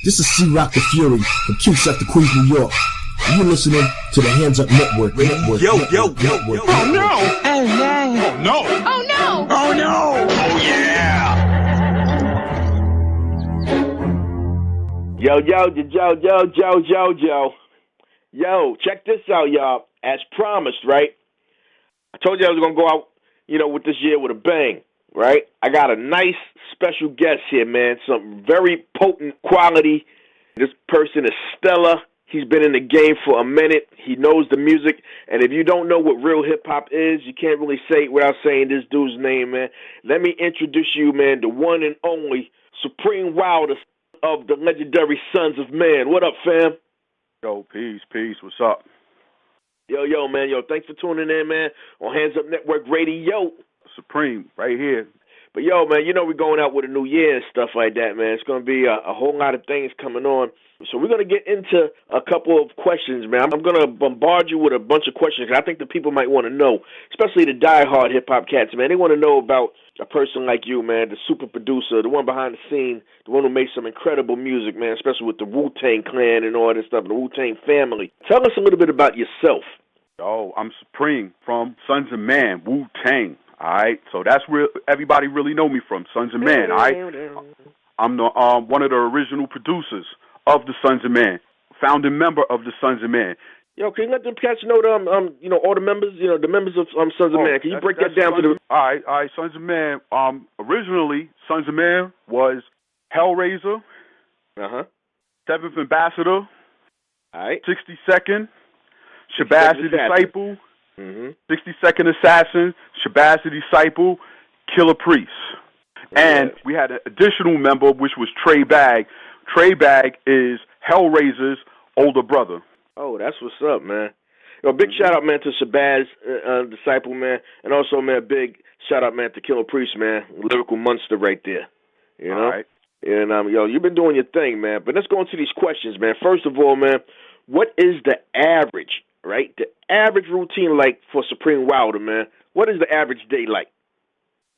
This is C-Rock the Fury from Cusack the Queens, New York. You're listening to the Hands Up Network. Yo. Oh no! Oh no! Oh no! Oh no! Oh yeah! Yo, check this out, y'all. As promised, right? I told you I was going to go out, with this year with a bang, right? I got a nice special guest here, man. Some very potent quality. This person is stellar. He's been in the game for a minute. He knows the music. And if you don't know what real hip-hop is, you can't really say it without saying this dude's name, man. Let me introduce you, man, the one and only Supreme Wilder of the legendary Sons of Man. What up, fam? Yo, peace. What's up? Yo, man. Thanks for tuning in, man, on Hands Up Network Radio. Supreme, right here. But, man, we're going out with a new year and stuff like that, man. It's going to be a whole lot of things coming on. So we're going to get into a couple of questions, man. I'm going to bombard you with a bunch of questions because I think the people might want to know, especially the diehard hip-hop cats, man. They want to know about a person like you, man, the super producer, the one behind the scene, the one who makes some incredible music, man, especially with the Wu-Tang Clan and all this stuff, the Wu-Tang family. Tell us a little bit about yourself. Yo, I'm Supreme from Sons of Man, Wu-Tang. All right, so that's where everybody really know me from, Sons of Man. All right, I'm the one of the original producers of the Sons of Man, founding member of the Sons of Man. Yo, can you let them cats know all the members, the members of Sons of Man? Can you break that down to the? All right, Sons of Man. Originally, Sons of Man was Hellraiser, Seventh Ambassador, all right, 62nd, Shabazz the Disciple. 62nd Assassin, Shabazz the Disciple, Killer Priest. And we had an additional member, which was Trey Bag. Trey Bag is Hellraiser's older brother. Oh, that's what's up, man. Yo, big shout out, man, to Shabazz Disciple, man. And also, man, big shout out, man, to Killer Priest, man. Lyrical monster right there. You know? All right. And, you've been doing your thing, man. But let's go into these questions, man. First of all, man, what is the average, right? The average routine like for Supreme Wilder, man. What is the average day like?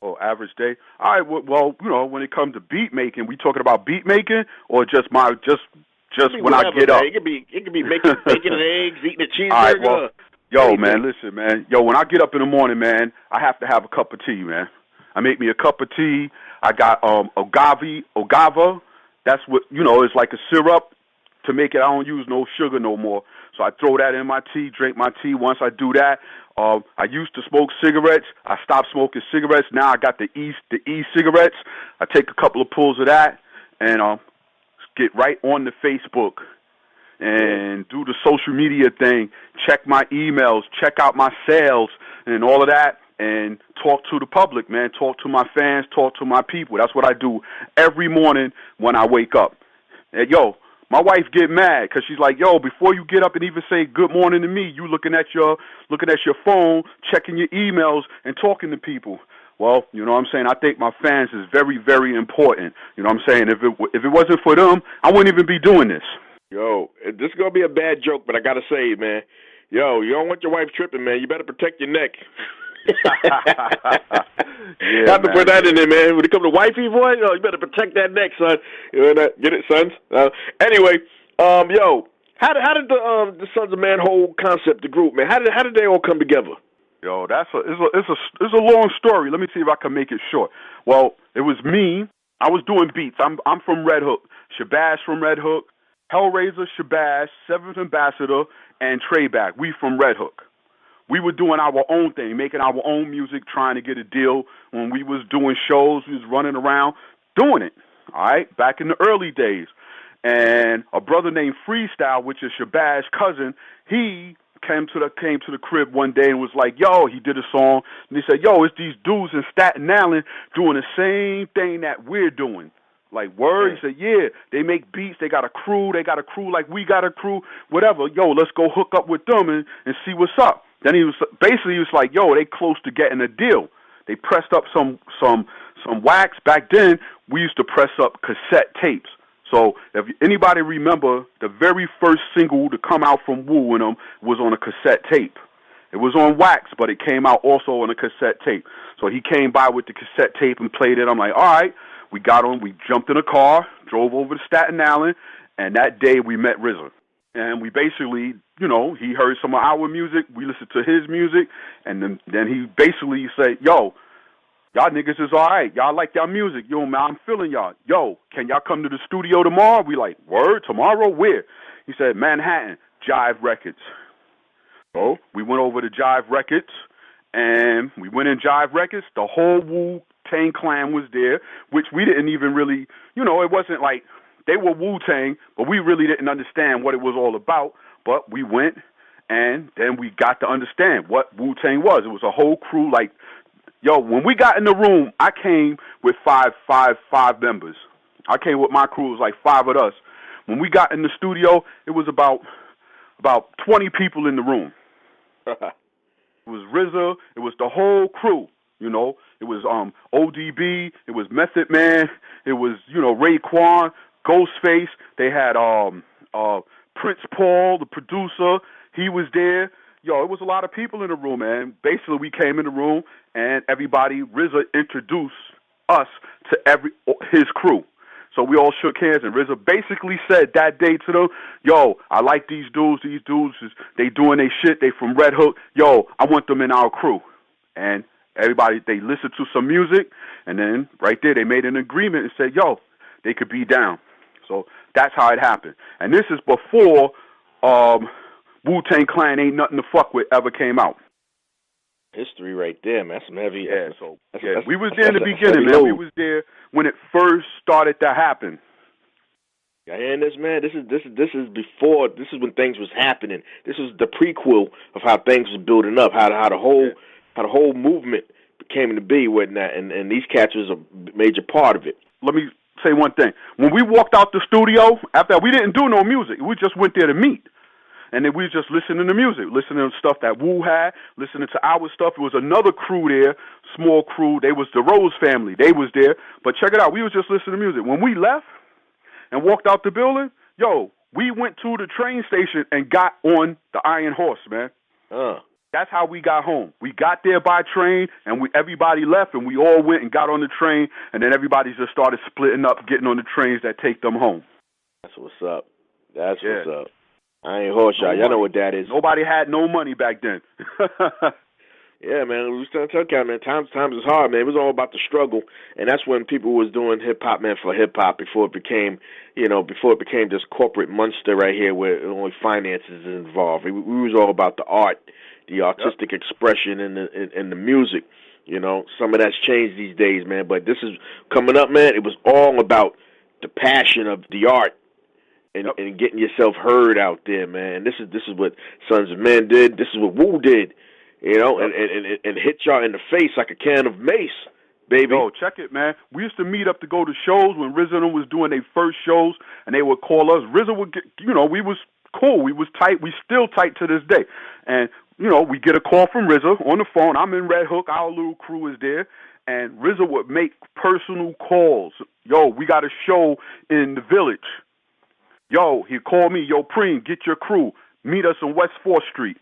Oh, average day. All right. Well, when it comes to beat making, we talking about beat making or just when I get up? It could be making bacon and eggs, eating a cheeseburger. All right, well, yo, man, listen, man. Yo, when I get up in the morning, man, I have to have a cup of tea, man. I make me a cup of tea. I got agave. That's what it's like a syrup to make it. I don't use no sugar no more. So I throw that in my tea, drink my tea. Once I do that, I used to smoke cigarettes. I stopped smoking cigarettes. Now I got the e-cigarettes. I take a couple of pulls of that and get right on the Facebook and do the social media thing, check my emails, check out my sales and all of that, and talk to the public, man. Talk to my fans, talk to my people. That's what I do every morning when I wake up. And, yo, my wife get mad because she's like, yo, before you get up and even say good morning to me, you looking at your phone, checking your emails, and talking to people. Well, you know what I'm saying? I think my fans is very, very important. You know what I'm saying? If it wasn't for them, I wouldn't even be doing this. Yo, this is going to be a bad joke, but I got to say it, man. Yo, you don't want your wife tripping, man. You better protect your neck. Have to put that in there, man. When it comes to wifey, boy, you better protect that neck, son. You know, get it, sons? Anyway, yo, how did the Sons of Man whole concept, the group, man? How did they all come together? Yo, it's a long story. Let me see if I can make it short. Well, it was me. I was doing beats. I'm from Red Hook. Shabazz from Red Hook. Hellraiser, Shabazz, Seventh Ambassador, and Trey Bag. We from Red Hook. We were doing our own thing, making our own music, trying to get a deal. When we was doing shows, we was running around doing it, all right, back in the early days. And a brother named Freestyle, which is Shabazz's cousin, he came to the crib one day and was like, yo, he did a song. And he said, yo, it's these dudes in Staten Island doing the same thing that we're doing. Like, word? He said, yeah, they make beats, they got a crew like we got a crew, whatever. Yo, let's go hook up with them and see what's up. Then he was like, yo, they close to getting a deal. They pressed up some wax. Back then, we used to press up cassette tapes. So if anybody remember, the very first single to come out from Wu and them was on a cassette tape. It was on wax, but it came out also on a cassette tape. So he came by with the cassette tape and played it. I'm like, all right, we got on, we jumped in a car, drove over to Staten Island, and that day we met RZA. And we basically, you know, he heard some of our music, we listened to his music, and then he basically said, yo, y'all niggas is all right. Y'all like y'all music. Yo, man, I'm feeling y'all. Yo, can y'all come to the studio tomorrow? We like, word, tomorrow? Where? He said, Manhattan, Jive Records. So we went over to Jive Records, and we went in Jive Records. The whole Wu-Tang Clan was there, which we didn't even really, you know, it wasn't like they were Wu-Tang, but we really didn't understand what it was all about. But we went, and then we got to understand what Wu-Tang was. It was a whole crew. Like, yo, when we got in the room, I came with five members. I came with my crew. It was like 5 of us. When we got in the studio, it was about 20 people in the room. It was RZA. It was the whole crew. You know, it was ODB. It was Method Man. It was, you know, Raekwon, Ghostface. They had Prince Paul, the producer. He was there. Yo, it was a lot of people in the room, man. Basically, we came in the room, and everybody, RZA introduced us to his crew. So we all shook hands, and RZA basically said that day to them, yo, I like these dudes. These dudes, they doing their shit. They from Red Hook. Yo, I want them in our crew. And everybody, they listened to some music, and then right there they made an agreement and said, yo, they could be down. So that's how it happened. And this is before Wu-Tang Clan Ain't Nothing to Fuck With ever came out. History right there, man. That's some heavy. Yeah, we was there in the beginning, man. We was there when it first started to happen. Yeah, and this, man, this is before. This is when things was happening. This is the prequel of how things was building up. How the whole movement came to be, whatnot, and these cats was a major part of it. Let me say one thing. When we walked out the studio, after that, we didn't do no music. We just went there to meet. And then we was just listening to music, listening to stuff that Wu had, listening to our stuff. It was another crew there, small crew. They was the Rose family. They was there. But check it out. We was just listening to music. When we left and walked out the building, yo, we went to the train station and got on the Iron Horse, man. That's how we got home. We got there by train, and everybody left, and we all went and got on the train, and then everybody just started splitting up, getting on the trains that take them home. That's what's up. That's what's up. Iron Horse, y'all know what that is. Nobody had no money back then. Yeah, man. We was trying to tell you, man. Times is hard, man. It was all about the struggle, and that's when people was doing hip hop, man, for hip hop before it became, this corporate monster right here where only finances is involved. We was all about the art, the artistic expression, and the music. You know, some of that's changed these days, man. But this is coming up, man. It was all about the passion of the art. And getting yourself heard out there, man. This is what Sons of Men did. This is what Wu did, you know, and hit y'all in the face like a can of mace, baby. Yo, check it, man. We used to meet up to go to shows when RZA was doing their first shows, and they would call us. RZA would get, you know, we was cool. We was tight. We still tight to this day. And, you know, we get a call from RZA on the phone. I'm in Red Hook. Our little crew is there. And RZA would make personal calls. Yo, we got a show in the Village. Yo, he'll call me, yo, Preem, get your crew. Meet us on West 4th Street.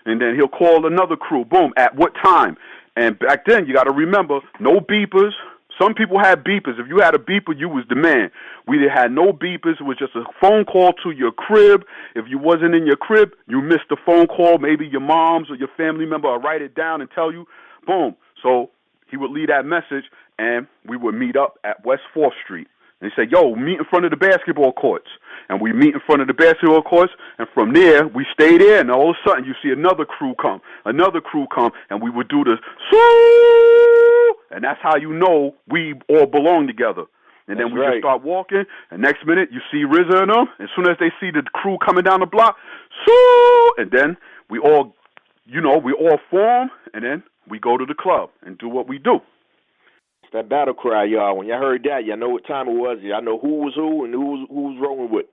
And then he'll call another crew. Boom, at what time? And back then, you got to remember, no beepers. Some people had beepers. If you had a beeper, you was the man. We had no beepers. It was just a phone call to your crib. If you wasn't in your crib, you missed the phone call. Maybe your mom's or your family member will write it down and tell you. Boom. So he would leave that message, and we would meet up at West 4th Street. And he said, yo, meet in front of the basketball courts. And we meet in front of the basketball courts, and from there, we stay there, and all of a sudden, you see another crew come, and we would do this, and that's how you know we all belong together. And then we just start walking, and next minute, you see RZA and them. As soon as they see the crew coming down the block, and then we all, we all form, and then we go to the club and do what we do. That battle cry, y'all. When y'all heard that, y'all know what time it was. Y'all know who was who and who was rolling with.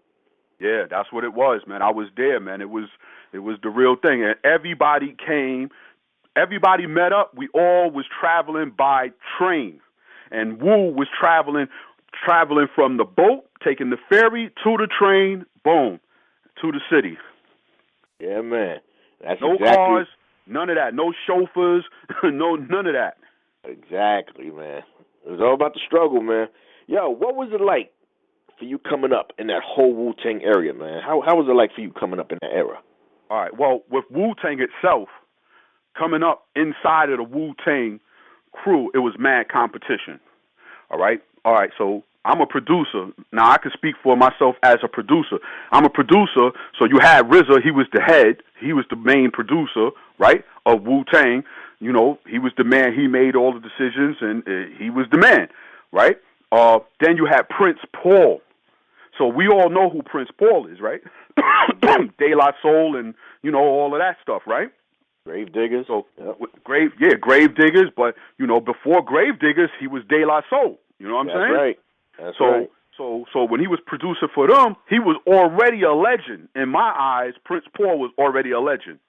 Yeah, that's what it was, man. I was there, man. It was the real thing. And everybody came. Everybody met up. We all was traveling by train. And Wu was traveling from the boat, taking the ferry to the train, boom, to the city. Yeah, man. That's no cars, none of that. No chauffeurs, none of that. Exactly, man. It was all about the struggle, man. Yo, what was it like for you coming up in that whole Wu Tang area, man? How was it like for you coming up in that era? All right. Well, with Wu Tang itself, coming up inside of the Wu Tang crew, it was mad competition. All right. All right. So I'm a producer. Now I can speak for myself as a producer. I'm a producer. So you had RZA. He was the head. He was the main producer, right, of Wu Tang. You know, he was the man. He made all the decisions, and he was the man, right? Then you had Prince Paul. So we all know who Prince Paul is, right? De La Soul and, you know, all of that stuff, right? Grave Diggers. So yep. Grave Diggers, but, you know, before Grave Diggers, he was De La Soul. You know what I'm saying? Right. That's right. So when he was producer for them, he was already a legend. In my eyes, Prince Paul was already a legend.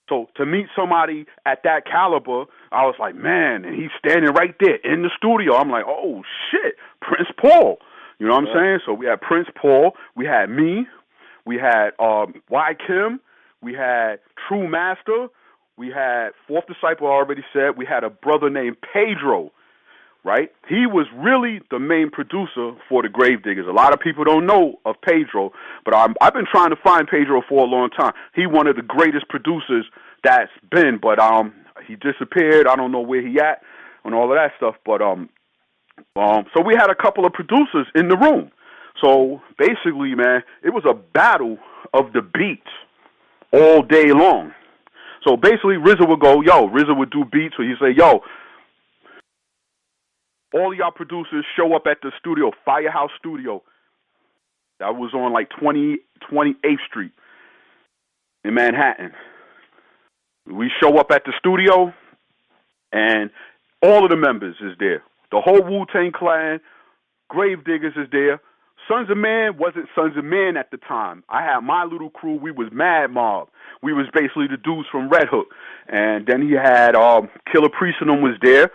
So to meet somebody at that caliber, I was like, man, and he's standing right there in the studio. I'm like, oh, shit, Prince Paul. You know what I'm saying? So we had Prince Paul, we had me, we had Y Kim, we had True Master, we had Fourth Disciple, I already said, we had a brother named Pedro, right? He was really the main producer for the Grave Diggers. A lot of people don't know of Pedro, but I've been trying to find Pedro for a long time. He one of the greatest producers that's been, but he disappeared. I don't know where he at and all of that stuff, but so we had a couple of producers in the room. So basically, man, it was a battle of the beats all day long. So basically, RZA would go, RZA would do beats, where he'd say, all of y'all producers show up at the studio, Firehouse Studio. That was on like 28th Street in Manhattan. We show up at the studio, and all of the members is there. The whole Wu-Tang Clan, Grave Diggers is there. Sons of Man wasn't Sons of Man at the time. I had my little crew. We was Mad Mob. We was basically the dudes from Red Hook. And then he had Killer Priest and them was there.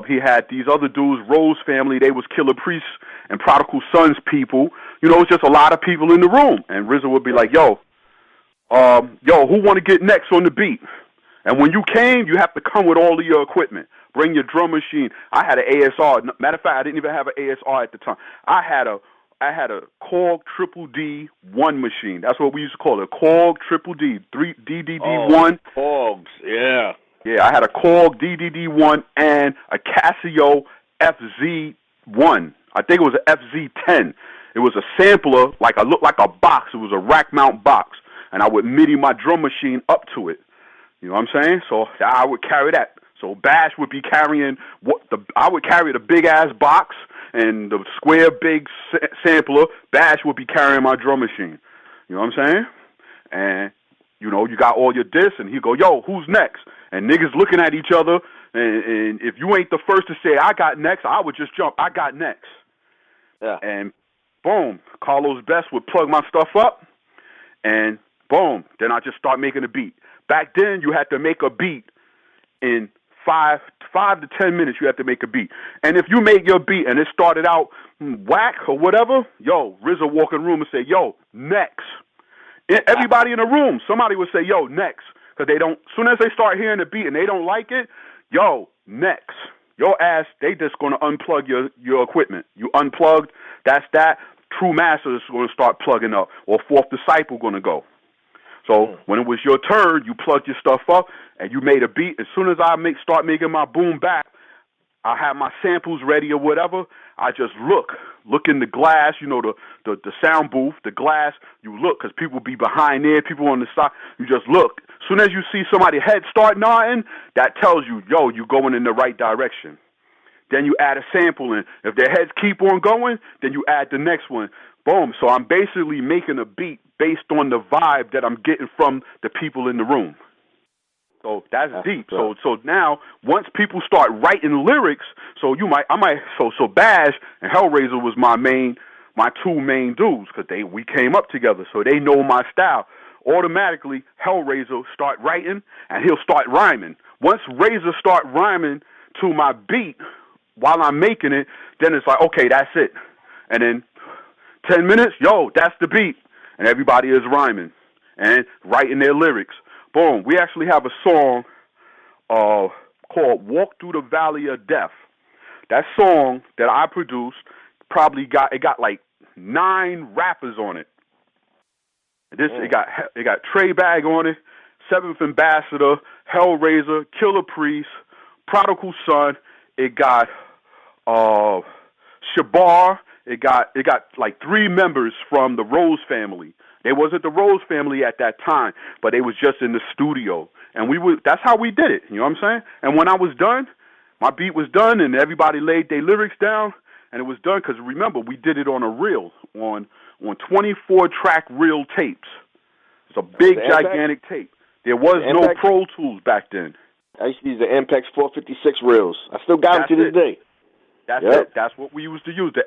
He had these other dudes, Rose family. They was Killer Priest and Prodigal Sons people. You know, it's just a lot of people in the room. And RZA would be like, who want to get next on the beat? And when you came, you have to come with all of your equipment. Bring your drum machine. I had an ASR. Matter of fact, I didn't even have an ASR at the time. I had a Korg Triple D 1 machine. That's what we used to call it. Korg Triple D 3 DDD1. Korgs, yeah. Yeah, I had a Korg DDD1 and a Casio FZ1. I think it was an FZ10. It was a sampler, looked like a box. It was a rack mount box, and I would MIDI my drum machine up to it. You know what I'm saying? So I would carry that. So Bash would be carrying I would carry the big ass box and the square big sampler. Bash would be carrying my drum machine. You know what I'm saying? And you know, you got all your discs, and he'd go, who's next? And niggas looking at each other, and if you ain't the first to say I got next, I would just jump, I got next. Yeah. And boom, Carlos Best would plug my stuff up, and boom, then I just start making a beat. Back then, you had to make a beat in 5 to 10 minutes. You had to make a beat, and if you made your beat and it started out whack or whatever, RZA walk in the room and say, next. Everybody in the room, somebody would say, next, because they don't. Soon as they start hearing the beat and they don't like it, next. Your ass, they just gonna unplug your equipment. You unplugged. That's that. True Master is gonna start plugging up, or Fourth Disciple gonna go. So when it was your turn, you plugged your stuff up and you made a beat. As soon as I start making my boom back, I have my samples ready or whatever. I just look in the glass, you know, the sound booth, the glass. You look, because people be behind there, people on the side. You just look. As soon as you see somebody's head start nodding, that tells you, you're going in the right direction. Then you add a sample in. If their heads keep on going, then you add the next one. Boom. So I'm basically making a beat based on the vibe that I'm getting from the people in the room. So that's deep. So now once people start writing lyrics, so Bash and Hellraiser was my two main dudes, because we came up together, so they know my style. Automatically, Hellraiser start writing and he'll start rhyming. Once Razor start rhyming to my beat while I'm making it, then it's like, okay, that's it. And then 10 minutes, that's the beat, and everybody is rhyming and writing their lyrics. Boom. We actually have a song called Walk Through the Valley of Death. that song that I produced probably got like 9 rappers on it. It got Trey Bag on it, Seventh Ambassador, Hellraiser, Killer Priest, Prodigal Son. It got Shabar. It got like 3 members from the Rose family. They wasn't the Rose family at that time, but they was just in the studio, and that's how we did it. You know what I'm saying? And when I was done, my beat was done, and everybody laid their lyrics down, and it was done. Because remember, we did it on a reel, on 24-track reel tapes. It's a big, gigantic tape. There was no Pro Tools back then. I used to use the Ampex 456 reels. I still got them to this day. That's it. That's what we used to use, the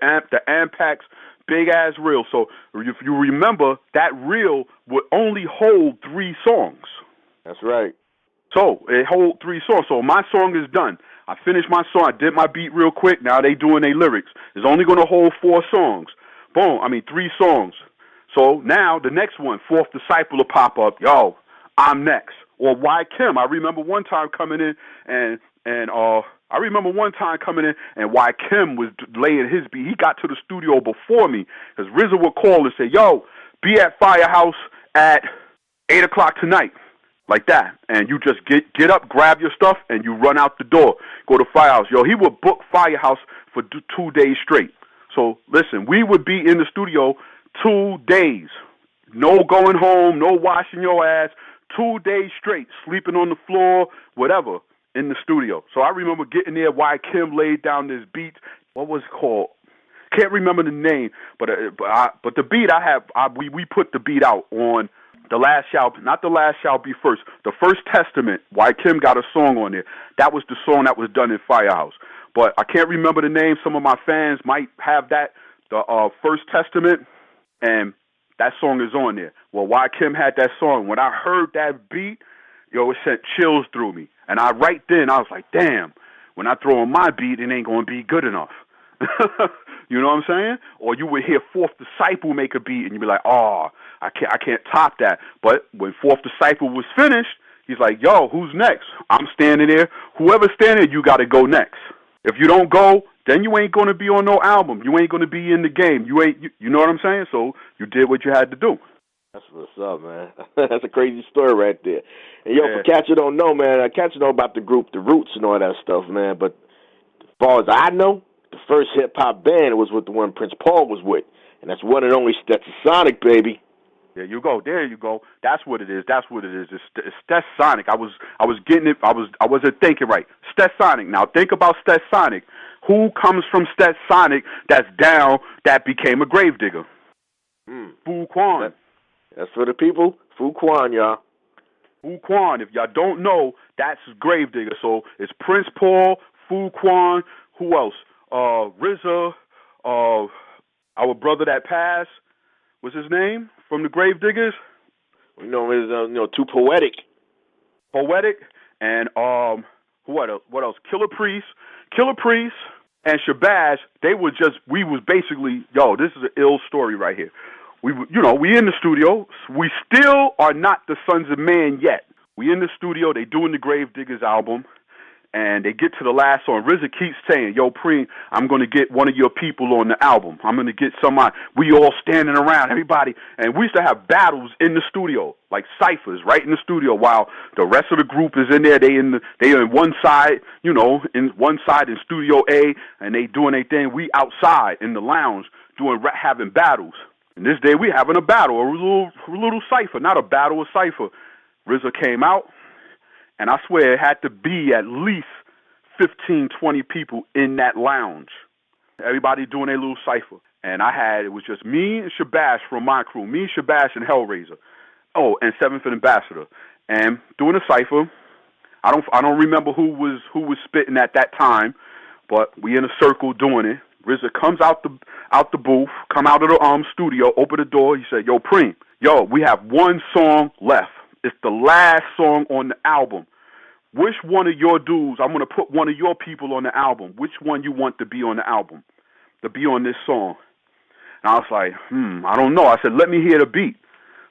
Ampex big-ass reel. So if you remember, that reel would only hold 3 songs. That's right. So it hold 3 songs. So my song is done. I finished my song. I did my beat real quick. Now they doing their lyrics. It's only going to hold 4 songs. Boom. 3 songs. So now the next one, Fourth Disciple will pop up. Yo, I'm next. Or Y-Kim. I remember one time coming in and Y-Kim was laying his beat. He got to the studio before me because RZA would call and say, yo, be at Firehouse at 8 o'clock tonight. Like that. And you just get up, grab your stuff, and you run out the door. Go to Firehouse. Yo, he would book Firehouse for 2 days straight. So, listen, we would be in the studio 2 days. No going home, no washing your ass. 2 days straight, sleeping on the floor, whatever, in the studio. So I remember getting there while Kim laid down this beat. What was it called? Can't remember the name, but the beat we put the beat out on The Last Shall, not The Last Shall Be First, The First Testament. Why Kim got a song on there. That was the song that was done in Firehouse. But I can't remember the name. Some of my fans might have that, the First Testament, and that song is on there. Well, why Kim had that song. When I heard that beat, yo, it sent chills through me. And right then, I was like, damn, when I throw on my beat, it ain't going to be good enough. You know what I'm saying? Or you would hear Fourth Disciple make a beat, and you'd be like, oh, I can't top that. But when Fourth Disciple was finished, he's like, yo, who's next? I'm standing there. Whoever's standing there, you got to go next. If you don't go, then you ain't going to be on no album. You ain't going to be in the game. You know what I'm saying? So you did what you had to do. That's what's up, man. That's a crazy story right there. And, for cats who don't know, man, cats who know about the group, the Roots and all that stuff, man. But as far as I know, the first hip-hop band was with the one Prince Paul was with. And that's one and only Stetsasonic, baby. There you go. There you go. That's what it is. That's what it is. It's Stetsasonic. I was getting it. I wasn't thinking right. Stetsasonic. Now think about Stetsasonic. Who comes from Stetsasonic that's down that became a gravedigger? Fu Quan. That's for the people. Fu Quan, y'all. Fu Quan. If y'all don't know, that's gravedigger. So it's Prince Paul, Fu Quan. Who else? RZA. Our brother that passed. What's his name? From the Gravediggers? You know, it's Too Poetic. Poetic, and what else? Killer Priest and Shabazz. We was basically, yo, this is an ill story right here. We in the studio. We still are not the Sons of Man yet. We in the studio. They doing the Gravediggers album. And they get to the last song. RZA keeps saying, yo, Preem, I'm going to get one of your people on the album. I'm going to get somebody. We all standing around, everybody. And we used to have battles in the studio, like ciphers right in the studio, while the rest of the group is in there. They in one side, in one side in Studio A, and they doing their thing. We outside in the lounge having battles. And this day we having a battle, a little cipher, not a battle, a cipher. RZA came out. And I swear it had to be at least 15, 20 people in that lounge. Everybody doing their little cipher. And it was just me and Shabazz from my crew. Me, Shabazz, and Hellraiser. Oh, and Seventh Ambassador. And doing a cipher. I don't remember who was spitting at that time, but we in a circle doing it. RZA comes out the booth, come out of the studio, open the door. He said, yo, Preem, we have one song left. It's the last song on the album. Which one of your dudes, I'm going to put one of your people on the album. Which one you want to be on the album, to be on this song? And I was like, I don't know. I said, let me hear the beat.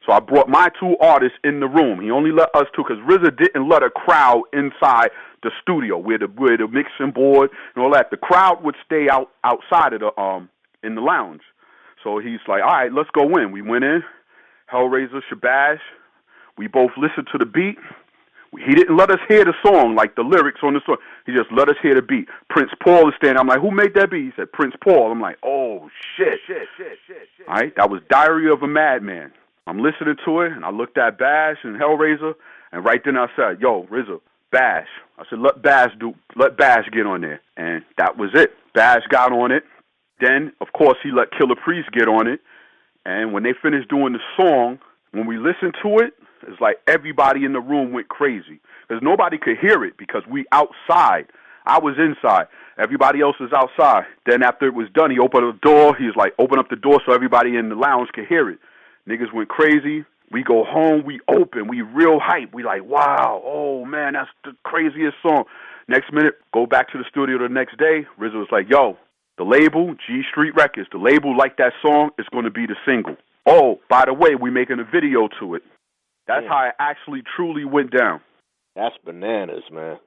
So I brought my two artists in the room. He only let us two because RZA didn't let a crowd inside the studio where the mixing board and all that. The crowd would stay outside of the in the lounge. So he's like, all right, let's go in. We went in. Hellraiser, Shabazz. We both listened to the beat. He didn't let us hear the song, like the lyrics on the song. He just let us hear the beat. Prince Paul is standing. I'm like, who made that beat? He said, Prince Paul. I'm like, oh, shit. All right, that was Diary of a Madman. I'm listening to it, and I looked at Bash and Hellraiser, and right then I said, yo, RZA, Bash. I said, let Bash get on there. And that was it. Bash got on it. Then, of course, he let Killer Priest get on it. And when they finished doing the song, when we listened to it, it's like everybody in the room went crazy. Because nobody could hear it because we outside. I was inside. Everybody else was outside. Then after it was done, he opened the door. He was like, open up the door so everybody in the lounge could hear it. Niggas went crazy. We go home. We open. We real hype. We like, wow. Oh, man, that's the craziest song. Next minute, go back to the studio the next day. RZA was like, yo, the label, G Street Records, the label like that song is going to be the single. Oh, by the way, we making a video to it. That's how it actually truly went down. That's bananas, man.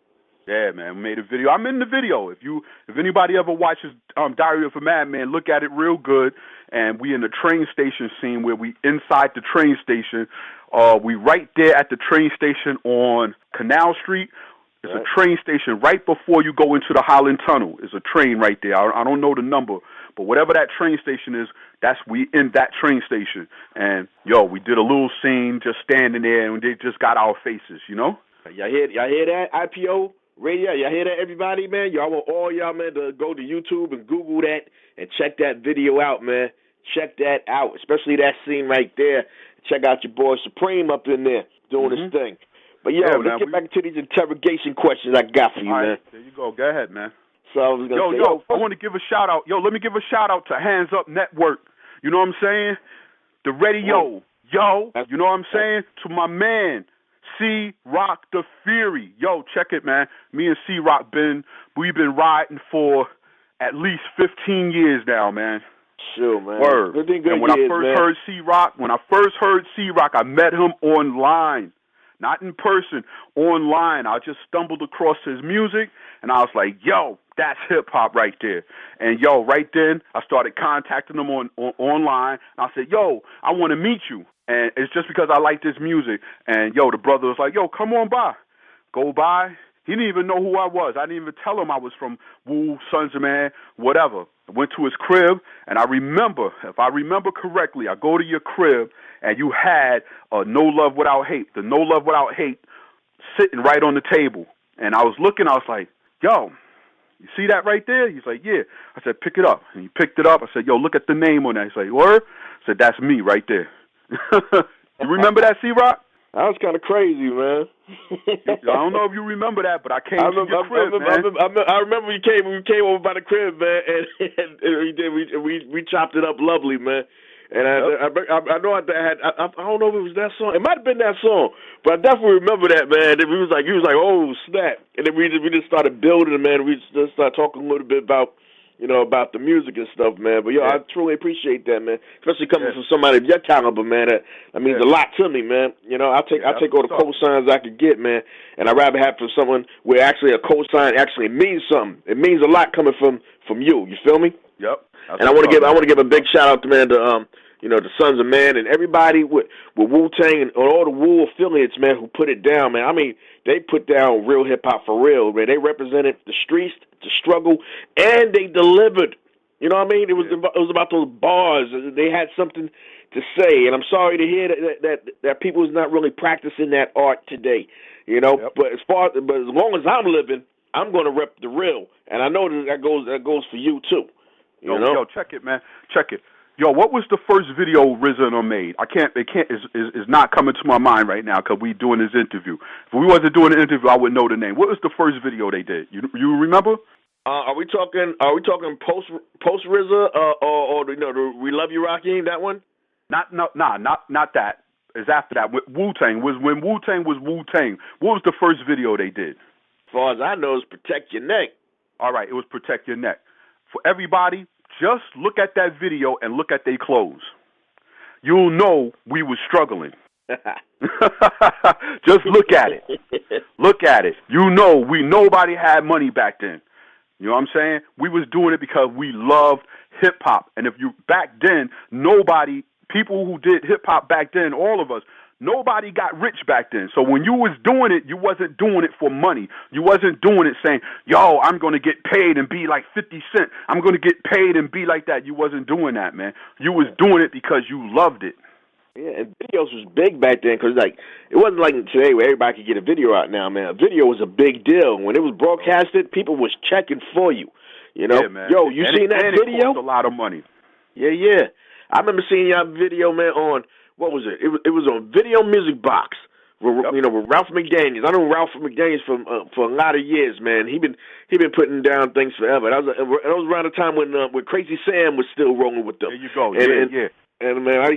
Yeah, man, we made a video. I'm in the video. If anybody ever watches Diary of a Madman, look at it real good. And we in the train station scene where we inside the train station. We right there at the train station on Canal Street. It's a train station right before you go into the Holland Tunnel. It's a train right there. I don't know the number, but whatever that train station is, we in that train station. And yo, we did a little scene just standing there, and they just got our faces, you know. Y'all hear that? IPO Radio, y'all hear that, everybody, man? Y'all want all y'all, man, to go to YouTube and Google that and check that video out, man. Check that out, especially that scene right there. Check out your boy Supreme up in there doing his thing. But, yo, let's get back into these interrogation questions I got for you, all right, man. There you go. Go ahead, man. So I was gonna say, I want to give a shout-out. Yo, let me give a shout-out to Hands Up Network. You know what I'm saying? The radio. Yo, you know what I'm saying? To my man, C-Rock the Fury. Yo, check it, man. Me and C-Rock, we've been riding for at least 15 years now, man. Sure, man. Word. Good and when years, I first heard C-Rock, I met him online. Not in person, online. I just stumbled across his music, and I was like, yo, that's hip-hop right there. And, yo, right then, I started contacting him online. And I said, yo, I want to meet you. And it's just because I like this music. And, yo, the brother was like, yo, come on by. Go by. He didn't even know who I was. I didn't even tell him I was from Wu, Sons of Man, whatever. I went to his crib, and I remember, if I remember correctly, I go to your crib, and you had No Love Without Hate, the No Love Without Hate, sitting right on the table. And I was looking, I was like, yo, you see that right there? He's like, yeah. I said, pick it up. And he picked it up. I said, yo, look at the name on that. He's like, word? I said, that's me right there. You remember that, C-Rock? That was kind of crazy, man. I don't know if you remember that, but I came to your crib, man. I remember we came over by the crib, man, and we chopped it up lovely, man. And I know I don't know if it was that song. It might have been that song, but I definitely remember that, man. He was like, oh snap, and then we just started building, man. We just started talking a little bit about, about the music and stuff, man. But I truly appreciate that, man. Especially coming from somebody of your caliber, man. That means a lot to me, man. I take all the cosigns I could get, man. And I'd rather have from someone where actually a cosign actually means something. It means a lot coming from you. You feel me? Yep. And I want to give a big shout out to the Sons of Man and everybody with Wu-Tang and all the Wu affiliates, man, who put it down, man. I mean, they put down real hip-hop for real, man. They represented the streets, the struggle, and they delivered. You know what I mean? It was about those bars. They had something to say, and I'm sorry to hear that people is not really practicing that art today, Yep. But as long as I'm living, I'm going to rep the real, and I know that goes for you, too. Yo, check it, man. Check it. Yo, what was the first video RZA made? It's not coming to my mind right now because we doing this interview. If we wasn't doing the interview, I would know the name. What was the first video they did? You remember? Are we talking post RZA or the We Love You Rakim, that one? Not that. It's after that. Wu-Tang when Wu-Tang was Wu-Tang. What was the first video they did? As far as I know, it's Protect Your Neck. All right, it was Protect Your Neck. For everybody, just look at that video and look at their clothes. you'll know we was struggling. Just look at it. Look at it. You know, nobody had money back then. You know what I'm saying? We was doing it because we loved hip hop. And if you back then, people who did hip hop back then, all of us, nobody got rich back then. So when you was doing it, you wasn't doing it for money. You wasn't doing it saying, yo, I'm going to get paid and be like 50 Cent. I'm going to get paid and be like that. You wasn't doing that, man. You was doing it because you loved it. Yeah, and videos was big back then because, like, it wasn't like today where everybody could get a video out now, man. A video was a big deal. When it was broadcasted, people was checking for you. You know? Yeah, man. Yo, you seen that video? It cost a lot of money. Yeah. I remember seeing y'all video, man, on, what was it? It was on Video Music Box. With Ralph McDaniels. I know Ralph McDaniels for a lot of years, man. He been putting down things forever. That was around the time when Crazy Sam was still rolling with them. There you go. Yeah. And man, I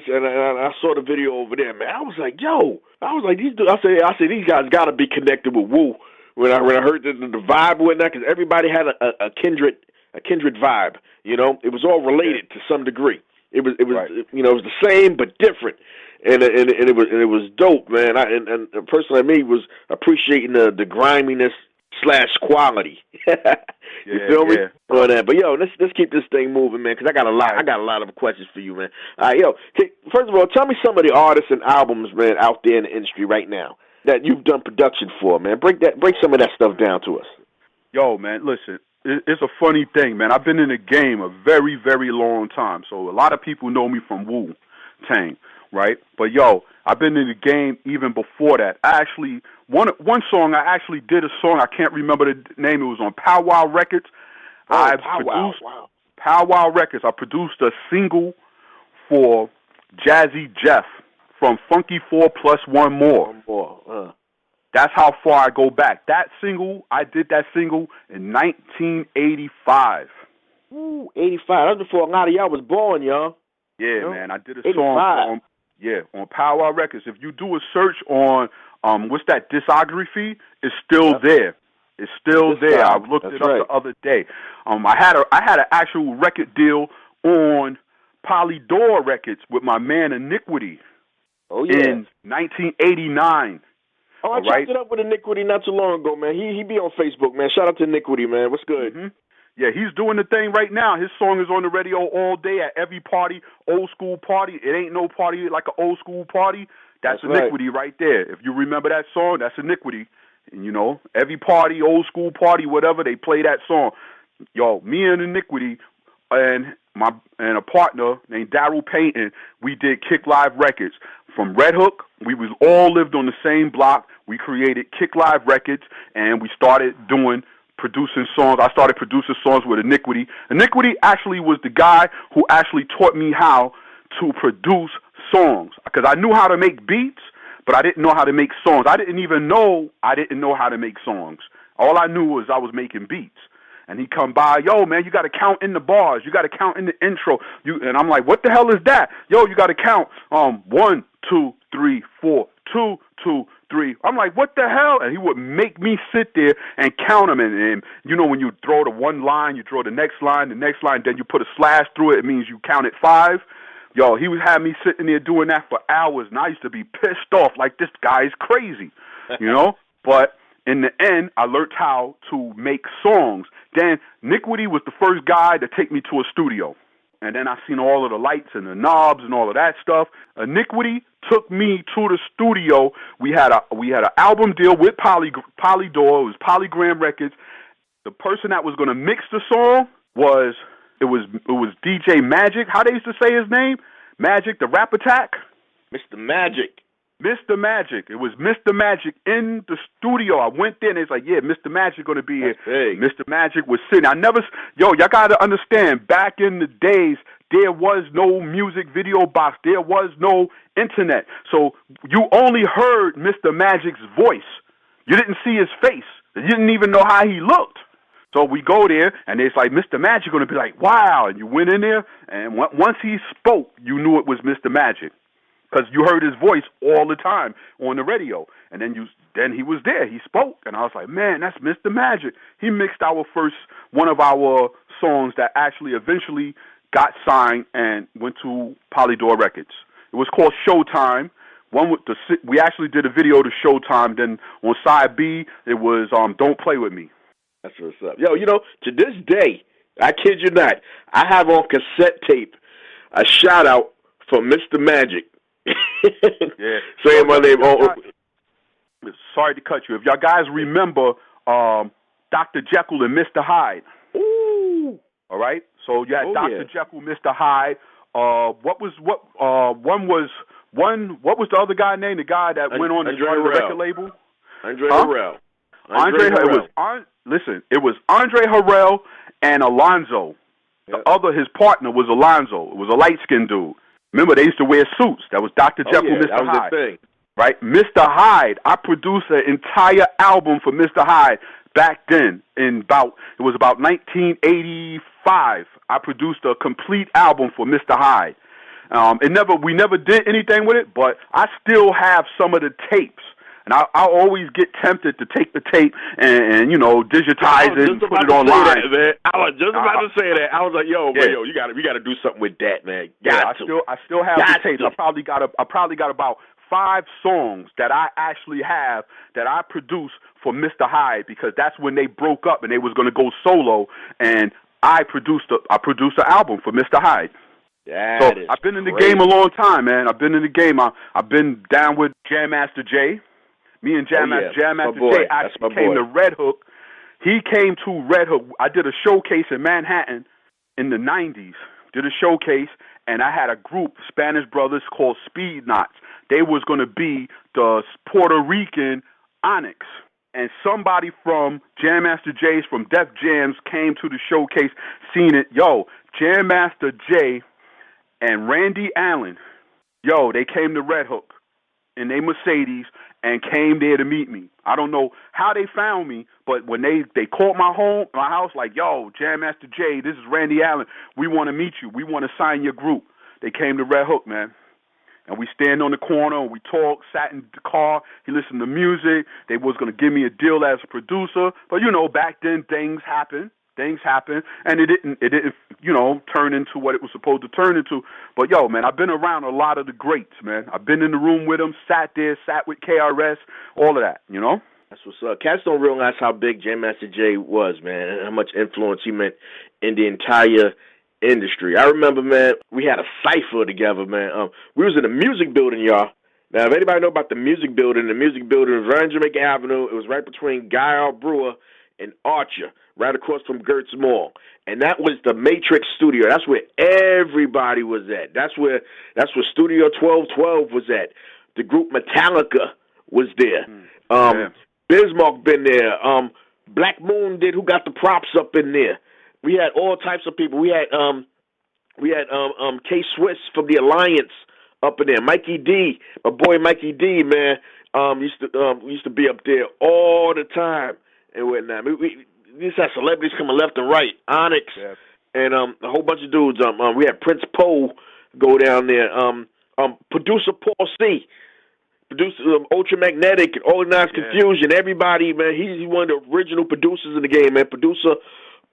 saw the video over there, man. I was like, these dudes. I said these guys got to be connected with Wu. When I heard the vibe went that, because everybody had a kindred vibe. You know, it was all related to some degree. It was right. It was the same but different, and it was dope, man. And a person like me was appreciating the griminess / quality. You feel me on that? But yo, let's keep this thing moving, man, because I got a lot of questions for you, man. All right, yo, first of all, tell me some of the artists and albums, man, out there in the industry right now that you've done production for, man. Break some of that stuff down to us. Yo, man, listen, it's a funny thing, man. I've been in the game a very, very long time, so a lot of people know me from Wu-Tang, right? But yo, I've been in the game even before that. One song, I actually did a song, I can't remember the name, it was on Pow Wow Records. Pow Wow Records. I produced a single for Jazzy Jeff from Funky 4 Plus One More. That's how far I go back. I did that single in 1985. Ooh, 85. That was before a lot of y'all was born, y'all. Yeah, man. I did a song on Pow Wow Records. If you do a search on what's that discography, it's still there. It's still there. I looked it up the other day. I had an actual record deal on Polydor Records with my man Iniquity. Oh yeah. In 1989. Oh, I chopped it up with Iniquity not too long ago, man. He be on Facebook, man. Shout out to Iniquity, man. What's good? Mm-hmm. Yeah, he's doing the thing right now. His song is on the radio all day at every party, old school party. It ain't no party like an old school party. That's Iniquity right there. If you remember that song, that's Iniquity. And, you know, every party, old school party, whatever, they play that song. Yo, me and Iniquity and a partner named Daryl Payton, we did Kick Live Records. From Red Hook, we all lived on the same block. We created Kick Live Records, and we started producing songs. I started producing songs with Iniquity. Iniquity actually was the guy who actually taught me how to produce songs, because I knew how to make beats, but I didn't know how to make songs. I didn't know how to make songs. All I knew was I was making beats. And he come by, yo, man, you got to count in the bars. You got to count in the intro. And I'm like, what the hell is that? Yo, you got to count 1, 2, 3, 4, 2, 2, 3. I'm like, what the hell? And he would make me sit there and count them. And you know, when you throw the one line, you throw the next line, then you put a slash through it. It means you counted 5. Yo, he would have me sitting there doing that for hours, and I used to be pissed off like, this guy is crazy, you know? But in the end, I learned how to make songs. Then Iniquity was the first guy to take me to a studio. And then I seen all of the lights and the knobs and all of that stuff. Iniquity took me to the studio. We had an album deal with Polydor. It was Polygram Records. The person that was going to mix the song was DJ Magic. How they used to say his name? Magic, the Rap Attack. Mr. Magic. Mr. Magic. It was Mr. Magic in the studio. I went there and it's like, yeah, Mr. Magic going to be here. Mr. Magic was sitting. Y'all got to understand, back in the days, there was no music video box. There was no internet. So you only heard Mr. Magic's voice. You didn't see his face. You didn't even know how he looked. So we go there, and it's like, Mr. Magic going to be like, wow. And you went in there, and once he spoke, you knew it was Mr. Magic, because you heard his voice all the time on the radio. And then he was there. He spoke, and I was like, man, that's Mr. Magic. He mixed one of our songs that actually eventually got signed and went to Polydor Records. It was called Showtime. We actually did a video to Showtime. Then on side B, it was Don't Play With Me. That's what's up. Yo, to this day, I kid you not, I have on cassette tape a shout out for Mr. Magic. Yeah. Saying my name. Sorry to cut you. If y'all guys remember Dr. Jekyll and Mr. Hyde. Ooh. All right? So you had Dr. Jekyll, Mr. Hyde. What was the other guy named? The guy that went on the record label? Andre Harrell. It was Andre Harrell and Alonzo. Yep. His partner was Alonzo. It was a light-skinned dude. Remember, they used to wear suits. That was Dr. Jekyll, Mr. That was Hyde. the thing. Right? Mr. Hyde, I produced an entire album for Mr. Hyde back then. It was about 1985. I produced a complete album for Mr. Hyde. We never did anything with it, but I still have some of the tapes. And I always get tempted to take the tape and digitize it and put it online. I was just about to say that. I was like, yo, we got to do something with that, man. I still have the tapes. I probably got about 5 songs that I actually have that I produced for Mr. Hyde, because that's when they broke up and they was going to go solo, and I produced an album for Mr. Hyde. I've been in the game a long time, man. I've been in the game. I've been down with Jam Master Jay. Me and Jam Master Jay actually came to Red Hook. He came to Red Hook. I did a showcase in Manhattan in the 90s. Did a showcase, and I had a group, Spanish brothers, called Speed Knots. They was going to be the Puerto Rican Onyx. And somebody from Jam Master Jay's, from Def Jams, came to the showcase, seen it. Yo, Jam Master Jay and Randy Allen, they came to Red Hook in their Mercedes and came there to meet me. I don't know how they found me, but when they called my house, like, yo, Jam Master Jay, this is Randy Allen. We want to meet you. We want to sign your group. They came to Red Hook, man. And we stand on the corner and we talk, sat in the car. He listened to music. They was going to give me a deal as a producer. But, back then things happen. And it didn't, turn into what it was supposed to turn into. But, man, I've been around a lot of the greats, man. I've been in the room with them, sat with KRS, all of that, That's what's up. Cats don't realize how big Jam Master Jay was, man, and how much influence he meant in the entire industry. I remember, man, we had a cipher together, man. We was in a music building, y'all. Now, if anybody know about the music building was right on Jamaica Avenue. It was right between Guy R. Brewer and Archer, right across from Gertz Mall. And that was the Matrix Studio. That's where everybody was at. That's where Studio 1212 was at. The group Metallica was there. Bismarck been there. Black Moon did Who Got the Props up in there. We had all types of people. We had K Swiss from the Alliance up in there. Mikey D, my boy Mikey D, man, used to be up there all the time and whatnot. We just had celebrities coming left and right. Onyx and a whole bunch of dudes. We had Prince Poe go down there. Producer Paul C. Producer Ultramagnetic and Organized Confusion. Everybody, man, he's one of the original producers in the game, man. Producer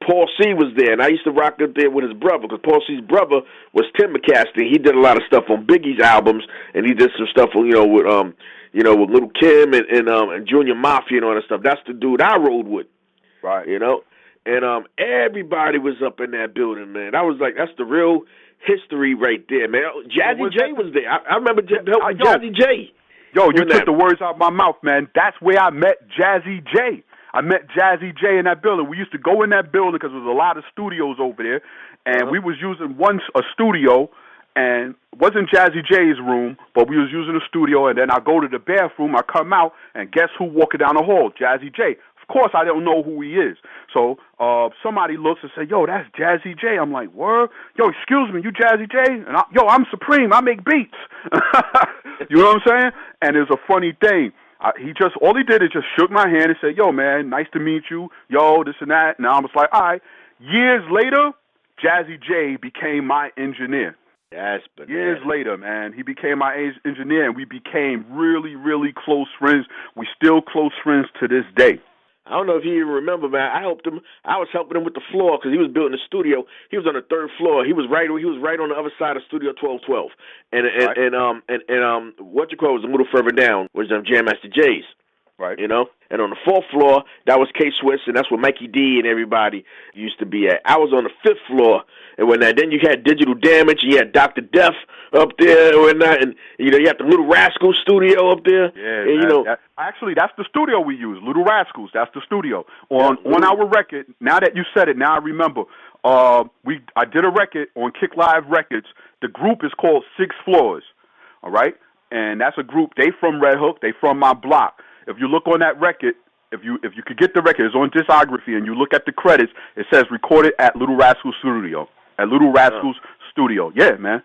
Paul C was there, and I used to rock up there with his brother, because Paul C's brother was Tim McCasty. He did a lot of stuff on Biggie's albums, and he did some stuff, with with Little Kim and Junior Mafia and all that stuff. That's the dude I rode with, right? And everybody was up in that building, man. That's the real history right there, man. Jazzy J was there. I remember Jazzy J. Yo, you took the words out of my mouth, man. That's where I met Jazzy J. I met Jazzy J in that building. We used to go in that building because there was a lot of studios over there, and we was using a studio, and it wasn't Jazzy J's room, but we was using a studio, and then I go to the bathroom, I come out, and guess who walking down the hall? Jazzy J. Of course, I don't know who he is. So somebody looks and say, yo, that's Jazzy J. I'm like, word? Yo, excuse me, you Jazzy J? And I'm Supreme. I make beats. You know what I'm saying? And it's a funny thing. All he did is just shook my hand and said, yo, man, nice to meet you. Yo, this and that. And I was like, all right. Years later, Jazzy J became my engineer. Yes, but years later, man, he became my engineer, and we became really, really close friends. We still close friends to this day. I don't know if he even remember, man. I helped him. I was helping him with the floor because he was building the studio. He was on the third floor. He was right on the other side of Studio 1212. And what you call was a little further down was Jam Master J's. Right. You know? And on the fourth floor, that was K-Swiss, and that's where Mikey D and everybody used to be at. I was on the fifth floor, and then you had Digital Damage, and you had Dr. Death up there and whatnot, and, you know, you had the Little Rascals studio up there. Yeah, and, you know. Actually, that's the studio we use, Little Rascals. That's the studio. On our record, now that you said it, now I remember, I did a record on Kick Live Records. The group is called Six Floors, all right? And that's a group, they from Red Hook, they from my block. If you look on that record, if you could get the record, it's on discography, and you look at the credits, it says recorded at Little Rascals Studio. At Little Rascals Studio. Yeah, man.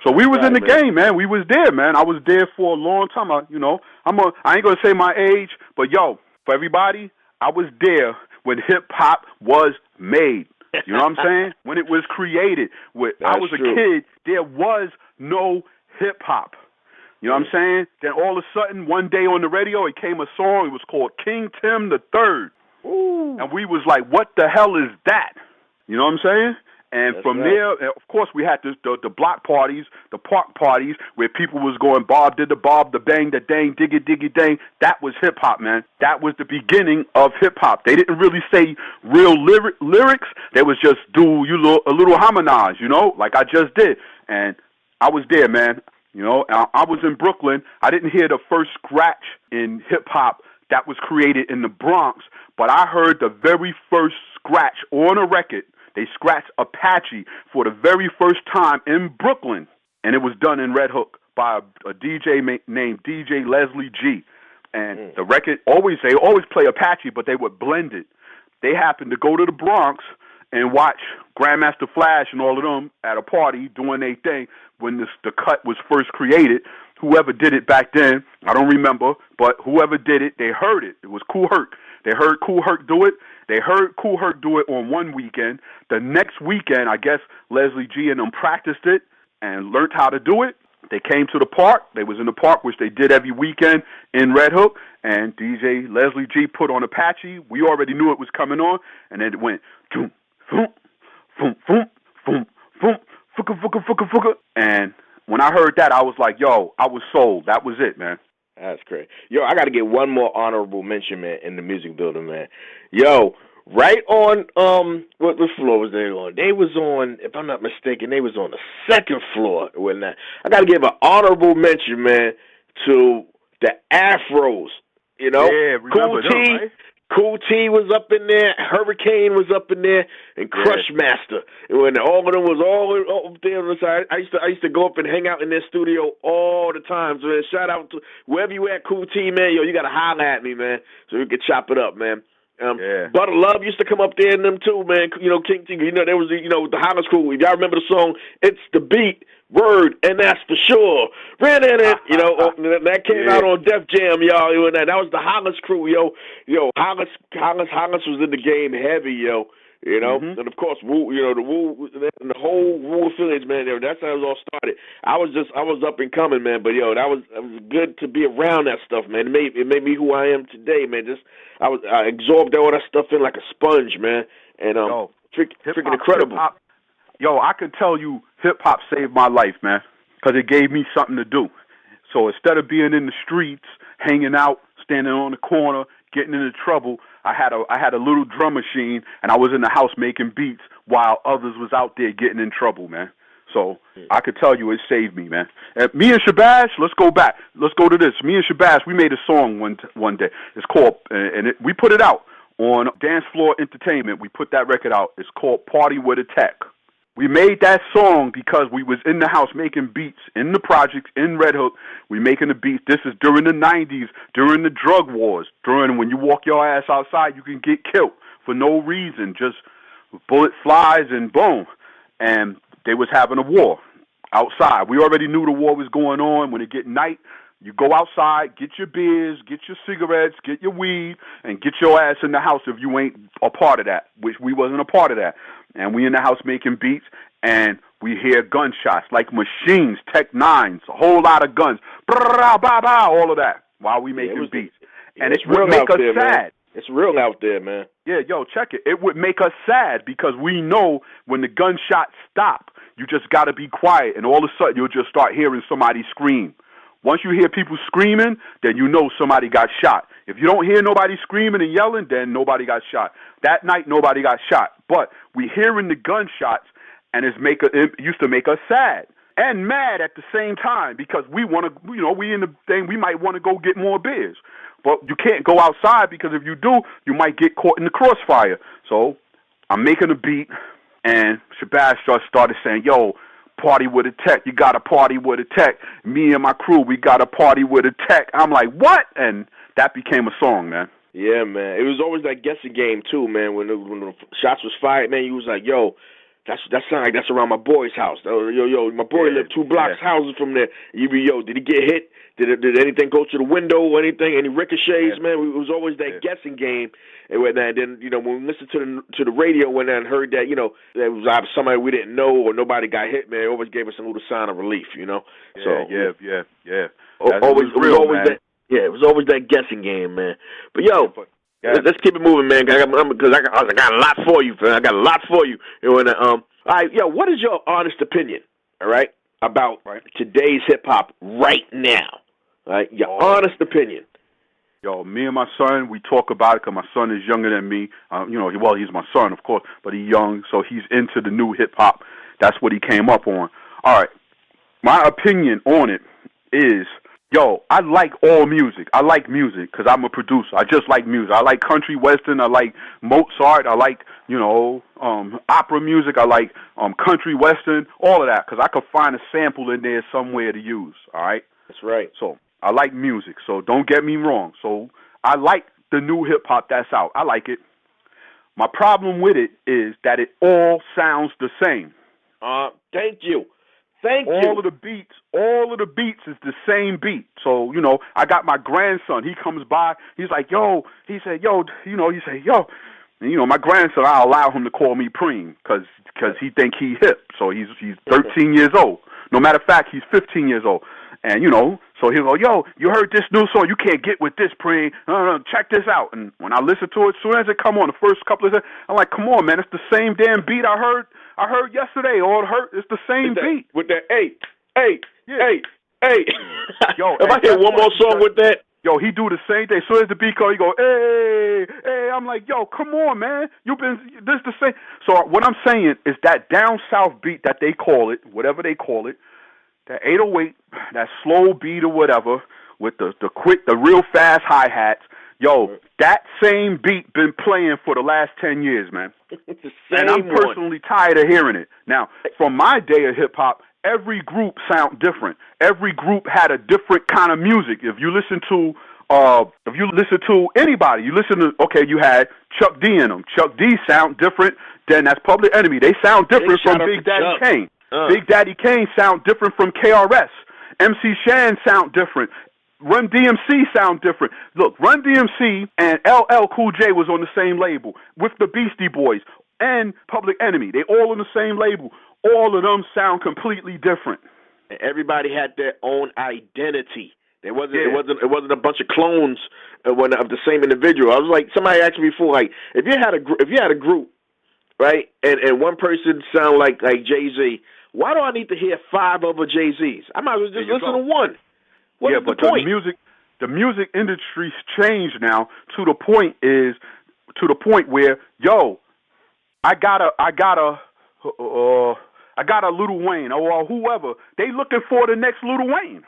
So we was in the game, man. We was there, man. I was there for a long time. I ain't gonna say my age, but yo, for everybody, I was there when hip hop was made. You know what I'm saying? When it was created. I was a kid, there was no hip hop. You know what I'm saying? Then all of a sudden, one day on the radio, it came a song. It was called King Tim the Third. Ooh. And we was like, what the hell is that? You know what I'm saying? And that's from there, of course, we had the block parties, the park parties, where people was going, Bob did the bob, the bang, the dang, diggy, diggy, dang. That was hip-hop, man. That was the beginning of hip-hop. They didn't really say real lyrics. They was just do a little harmonize, you know, like I just did. And I was there, man. You know, I was in Brooklyn. I didn't hear the first scratch in hip-hop that was created in the Bronx, but I heard the very first scratch on a record. They scratched Apache for the very first time in Brooklyn, and it was done in Red Hook by a DJ named DJ Leslie G. And the record, they always play Apache, but they would blend it. They happened to go to the Bronx and watch Grandmaster Flash and all of them at a party doing their thing when the cut was first created. Whoever did it back then, I don't remember, but whoever did it, they heard it. It was Kool Herc. They heard Kool Herc do it. They heard Kool Herc do it on one weekend. The next weekend, I guess Leslie G and them practiced it and learned how to do it. They came to the park. They was in the park, which they did every weekend in Red Hook, and DJ Leslie G put on Apache. We already knew it was coming on, and then it went, boom, boom, boom, boom, boom, boom, fuka, fuka, fuka, fuka. And when I heard that, I was like, yo, I was sold. That was it, man. That's great. Yo, I got to get one more honorable mention, man, in the music building, man. Yo, right on, what floor was they on? They was on, if I'm not mistaken, they was on the second floor. I got to give an honorable mention, man, to the Afros, you know? Yeah, remember them, right? Kool T was up in there, Hurricane was up in there, and Crushmaster. And when all of them was all up there on the side, I used to go up and hang out in their studio all the time. So man, shout out to wherever you at, Kool T, man. Yo, you gotta holler at me, man, so we could chop it up, man. Butter Love used to come up there and them too, man. You know, King T, you know, there was the Hollis crew. If y'all remember the song, It's the Beat, Word, and that's for sure. Ran in it, you know, that came out on Def Jam, y'all. That was the Hollis crew, yo. Hollis was in the game heavy, yo. You know, and of course, Wu, the Wu, and the whole Wu affiliates, man. That's how it all started. I was up and coming, man. But yo, that was good to be around that stuff, man. It made me who I am today, man. I absorbed all that stuff in like a sponge, man. And freaking incredible. Hip-hop, yo, I could tell you, hip hop saved my life, man, because it gave me something to do. So instead of being in the streets, hanging out, standing on the corner, getting into trouble, I had a little drum machine, and I was in the house making beats while others was out there getting in trouble, man. So I could tell you it saved me, man. And me and Shabazz, let's go back. Let's go to this. Me and Shabazz, we made a song one day. It's called, we put it out on Dance Floor Entertainment. We put that record out. It's called Party with a Tech. We made that song because we was in the house making beats in the projects in Red Hook. We making the beats. This is during the 90s, during the drug wars, during when you walk your ass outside, you can get killed for no reason, just bullet flies and boom. And they was having a war outside. We already knew the war was going on. When it get night, you go outside, get your beers, get your cigarettes, get your weed, and get your ass in the house if you ain't a part of that, which we wasn't a part of that. And we in the house making beats, and we hear gunshots like machines, Tech 9s, a whole lot of guns, all of that, while we making beats. And it would make us sad. It's real out there, man. Yeah, yo, check it. It would make us sad because we know when the gunshots stop, you just got to be quiet, and all of a sudden you'll just start hearing somebody scream. Once you hear people screaming, then you know somebody got shot. If you don't hear nobody screaming and yelling, then nobody got shot. That night, nobody got shot. But we hearing the gunshots, and it used to make us sad and mad at the same time because we want to, we in the thing, we might want to go get more beers. But you can't go outside because if you do, you might get caught in the crossfire. So I'm making a beat, and Shabazz just started saying, yo, party with a tech. You got to party with a tech. Me and my crew, we got to party with a tech. I'm like, what? And that became a song, man. Yeah, man. It was always that guessing game, too, man. When the shots was fired, man, you was like, yo, that sound like that's around my boy's house. Yo, my boy lived 2 blocks houses from there. You be, yo, did he get hit? Did anything go to the window or anything? Any ricochets, man? It was always that guessing game. And then, when we listened to the radio and then heard that, there was somebody we didn't know or nobody got hit, man, it always gave us a little sign of relief, Yeah, so yeah. It was always that guessing game, man. But yo, let's keep it moving, man. Because I got a lot for you, man. I got a lot for you. All right, yo, what is your honest opinion? All right, about today's hip hop right now? All right, your honest opinion. Yo, me and my son, we talk about it because my son is younger than me. He's my son, of course, but he's young, so he's into the new hip-hop. That's what he came up on. All right, my opinion on it is, yo, I like all music. I like music because I'm a producer. I just like music. I like country, western. I like Mozart. I like, opera music. I like country, western, all of that because I could find a sample in there somewhere to use, all right? That's right. So I like music, so don't get me wrong. So I like the new hip-hop that's out. I like it. My problem with it is that it all sounds the same. Thank you. All of the beats is the same beat. So, I got my grandson. He comes by. He's like, yo. He said, yo. And, my grandson, I allow him to call me Preem because he think he hip. So he's 13 years old. No matter of fact, he's 15 years old. And, so he'll go, yo, you heard this new song? You can't get with this, Preem. No, check this out. And when I listen to it, as soon as it come on, the first couple of seconds, I'm like, come on, man, it's the same damn beat I heard yesterday. It's the same beat. With that, hey. Yo, if I hear one more song with that. Yo, he do the same thing. As soon as the beat comes, he go, hey. I'm like, yo, come on, man. This the same. So what I'm saying is that down south beat that they call it, whatever they call it, that 808, that slow beat or whatever, with the quick, the real fast hi-hats, yo, that same beat been playing for the last 10 years, man. It's the same and I'm personally tired of hearing it. Now, from my day of hip-hop, every group sound different. Every group had a different kind of music. If you listen to anybody, you had Chuck D in them. Chuck D sound different than that's Public Enemy. They sound different from Big Daddy Kane. Big Daddy Kane sound different from KRS. MC Shan sound different. Run DMC sound different. Look, Run DMC and LL Cool J was on the same label with the Beastie Boys and Public Enemy. They all on the same label. All of them sound completely different. Everybody had their own identity. It wasn't a bunch of clones of the same individual. I was like, somebody asked me before, like, if you had a group, right, and one person sound like Jay-Z, why do I need to hear 5 other Jay-Z's? I might as well just listen to one. What is the point? The music industry's changed now to the point where, yo, I got a Lil Wayne or whoever. They looking for the next Lil Wayne.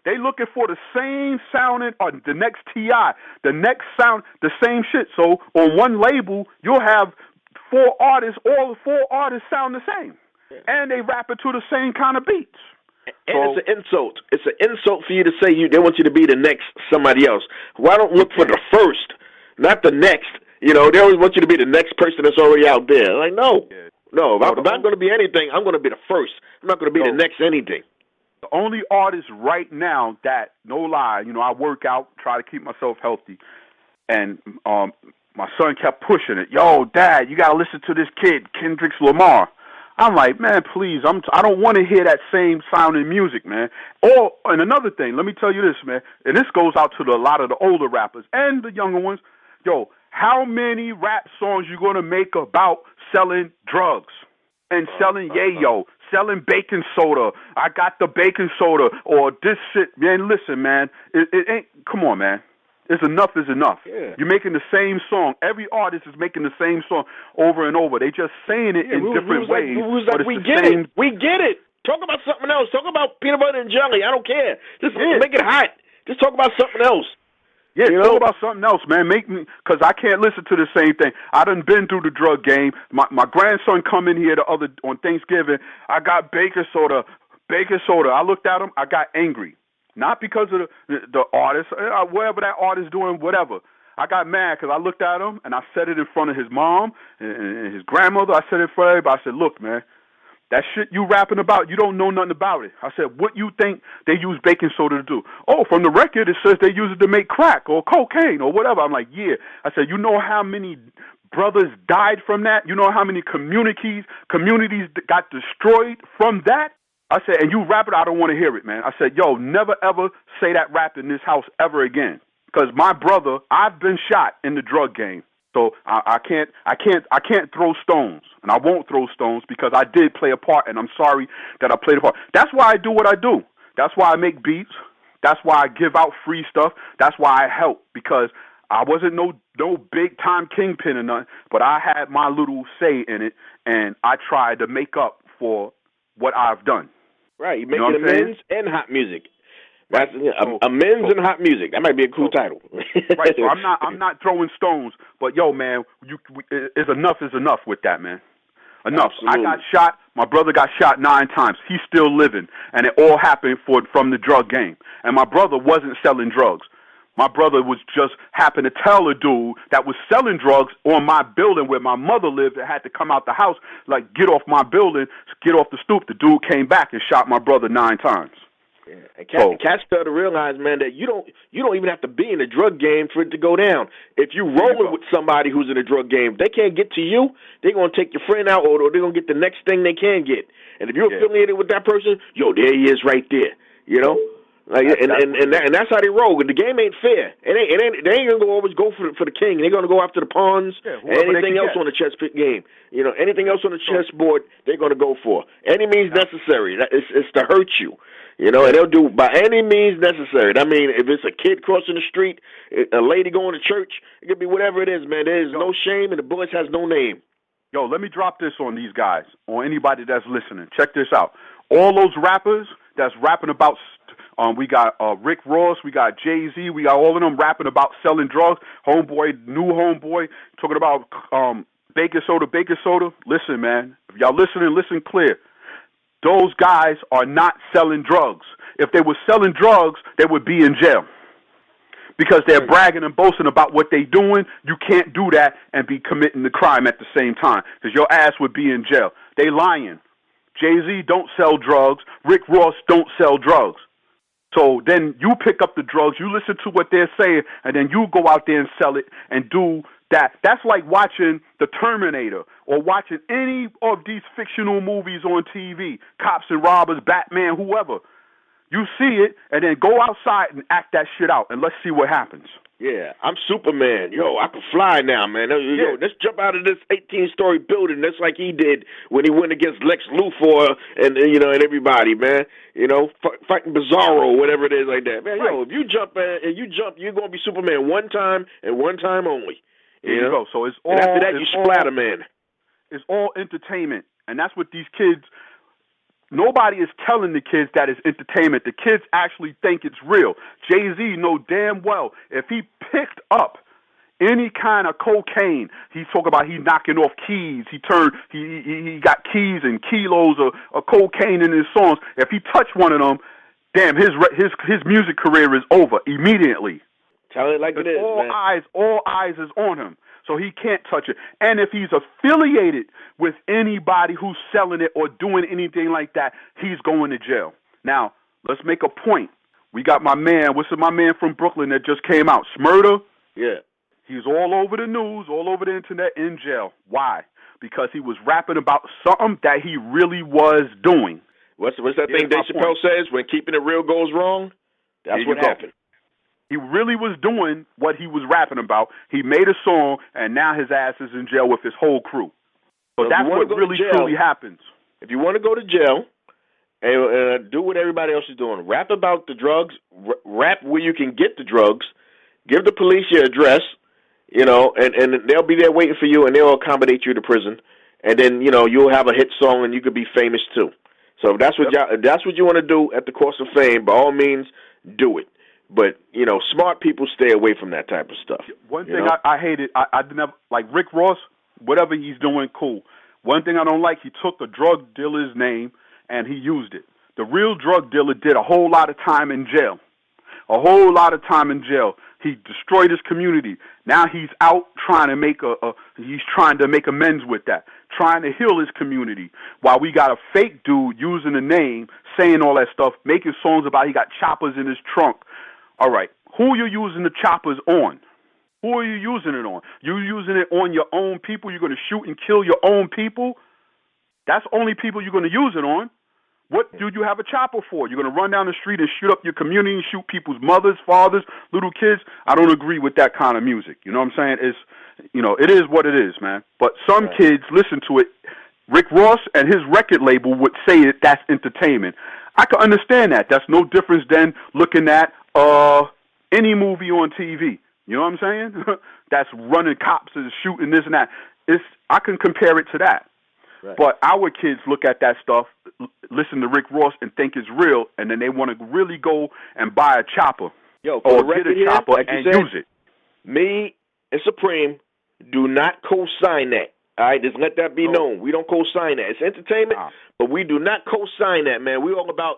They looking for the same sounding or the next T.I., the next sound, the same shit. So on one label, you'll have 4 artists, all 4 artists sound the same. And they rap it to the same kind of beats. And it's an insult. It's an insult for you to say they want you to be the next somebody else. Why don't look for the first, not the next? They always want you to be the next person that's already out there. Like, no. If I'm going to be anything, I'm going to be the first. I'm not going to be the next anything. The only artist right now that, no lie, I work out, try to keep myself healthy, and my son kept pushing it. Yo, Dad, you got to listen to this kid, Kendrick Lamar. I'm like, man, please, I don't want to hear that same sounding music, man. And another thing, let me tell you this, man, and this goes out to a lot of the older rappers and the younger ones. Yo, how many rap songs you gonna make about selling drugs and selling yayo, selling baking soda? I got the baking soda or this shit. Man, listen, man, it ain't. Come on, man. It's enough is enough. Yeah. You're making the same song. Every artist is making the same song over and over. They just saying it in different ways. Like, we get it. We get it. Talk about something else. Talk about peanut butter and jelly. I don't care. Just make it hot. Just talk about something else. Yeah, talk about something else, man. Make me, because I can't listen to the same thing. I done been through the drug game. My grandson come in here on Thanksgiving. I got baking soda. I looked at him. I got angry. Not because of the artist, whatever that artist doing, whatever. I got mad because I looked at him and I said it in front of his mom and his grandmother. I said it for everybody. I said, look, man, that shit you rapping about, you don't know nothing about it. I said, what you think they use baking soda to do? Oh, from the record, it says they use it to make crack or cocaine or whatever. I'm like, yeah. I said, you know how many brothers died from that? You know how many communities got destroyed from that? I said, and you rap it, I don't want to hear it, man. I said, yo, never ever say that rap in this house ever again. Because my brother, I've been shot in the drug game. So I can't throw stones, and I won't throw stones because I did play a part, and I'm sorry that I played a part. That's why I do what I do. That's why I make beats. That's why I give out free stuff. That's why I help, because I wasn't no big time kingpin or nothing, but I had my little say in it, and I tried to make up for what I've done. Right, you're making amends and hot music. That's amends and hot music. That might be a cool title. Right. So I'm not throwing stones, but yo, man, enough is enough with that, man. Enough. Absolutely. I got shot. My brother got shot 9 times. He's still living, and it all happened from the drug game. And my brother wasn't selling drugs. My brother was just happened to tell a dude that was selling drugs on my building where my mother lived that had to come out the house, like, get off my building, get off the stoop. The dude came back and shot my brother 9 times. Yeah. And cats fail to realize, man, that you don't even have to be in the drug game for it to go down. If you rolling with somebody who's in the drug game, they can't get to you. They're gonna take your friend out, or they're gonna get the next thing they can get. And if you're affiliated with that person, yo, there he is, right there. You know. Like, and that's how they roll. The game ain't fair. They ain't gonna always go for the king. They're gonna go after the pawns and anything else on the chess game. You know, anything else on the chessboard, they're gonna go for. Any means necessary. It's to hurt you. You know, and they'll do by any means necessary. I mean, if it's a kid crossing the street, a lady going to church, it could be whatever it is, man. There is no shame, and the bullets has no name. Yo, let me drop this on these guys, or anybody that's listening. Check this out. All those rappers that's rapping about, we got Rick Ross, we got Jay-Z, we got all of them rapping about selling drugs. New homeboy, talking about baking soda. Listen, man, if y'all listening, listen clear. Those guys are not selling drugs. If they were selling drugs, they would be in jail. Because they're bragging and boasting about what they're doing. You can't do that and be committing the crime at the same time, because your ass would be in jail. They lying. Jay-Z don't sell drugs. Rick Ross don't sell drugs. So then you pick up the drugs, you listen to what they're saying, and then you go out there and sell it and do that. That's like watching The Terminator or watching any of these fictional movies on TV, Cops and Robbers, Batman, whoever. You see it, and then go outside and act that shit out, and let's see what happens. Yeah, I'm Superman. Yo, I can fly now, man. Yo, let's jump out of this 18-story building. That's like he did when he went against Lex Luthor and everybody, man. You know, fighting Bizarro, whatever it is like that. Man, yo, if you jump, you're going to be Superman one time and one time only. There you go. So it's all, and after that, you splatter, man. It's all entertainment, and that's what these kids. Nobody is telling the kids that it's entertainment. The kids actually think it's real. Jay-Z know damn well if he picked up any kind of cocaine, he's talking about he knocking off keys. He got keys and kilos of cocaine in his songs. If he touched one of them, damn, his music career is over immediately. Tell it like it is, man. All eyes is on him. So he can't touch it. And if he's affiliated with anybody who's selling it or doing anything like that, he's going to jail. Now, let's make a point. We got my man, my man from Brooklyn that just came out, Smurda. Yeah. He's all over the news, all over the internet, in jail. Why? Because he was rapping about something that he really was doing. What's that thing Dave Chappelle says, when keeping it real goes wrong? That's what happened. He really was doing what he was rapping about. He made a song, and now his ass is in jail with his whole crew. So that's what really truly happens. If you want to go to jail and do what everybody else is doing, rap about the drugs, rap where you can get the drugs, give the police your address, you know, and they'll be there waiting for you, and they'll accommodate you to prison, and then, you know, you'll have a hit song, and you could be famous too. So if that's what you want to do at the cost of fame, by all means, do it. But, you know, smart people stay away from that type of stuff. One thing I hated, I never, like Rick Ross, whatever he's doing, cool. One thing I don't like, he took a drug dealer's name and he used it. The real drug dealer did a whole lot of time in jail. A whole lot of time in jail. He destroyed his community. Now he's out trying to make amends with that, trying to heal his community. While we got a fake dude using the name, saying all that stuff, making songs about he got choppers in his trunk. All right, who are you using the choppers on? Who are you using it on? You using it on your own people? You're going to shoot and kill your own people? That's only people you're going to use it on. What do you have a chopper for? You're going to run down the street and shoot up your community and shoot people's mothers, fathers, little kids? I don't agree with that kind of music. You know what I'm saying? It is what it is, man. But some kids listen to it. Rick Ross and his record label would say that's entertainment. I can understand that. That's no difference than looking at any movie on TV. You know what I'm saying? That's running cops and shooting this and that. I can compare it to that. Right. But our kids look at that stuff, listen to Rick Ross, and think it's real, and then they want to really go and buy a chopper or get a chopper like and use it. Me and Supreme do not co-sign that. All right, just let that be known. We don't co-sign that. It's entertainment, but we do not co-sign that, man. We're all about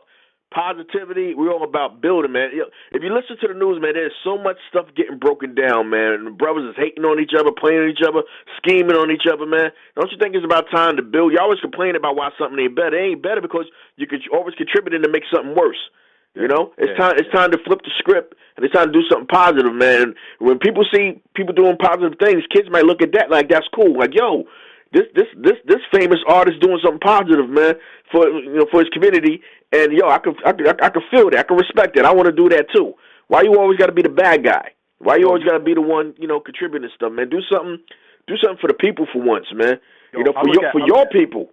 positivity. We're all about building, man. If you listen to the news, man, there's so much stuff getting broken down, man. The brothers is hating on each other, playing on each other, scheming on each other, man. Don't you think it's about time to build? You always complain about why something ain't better. It ain't better because you could always contributing to make something worse. You know, it's time to flip the script, and it's time to do something positive, man. When people see people doing positive things, kids might look at that like that's cool. Like, yo, this famous artist doing something positive, man, for his community, and yo, I can feel that, I can respect that. I want to do that too. Why you always got to be the bad guy? Why you always got to be the one, contributing stuff, man? Do something for the people for once, man. For your people.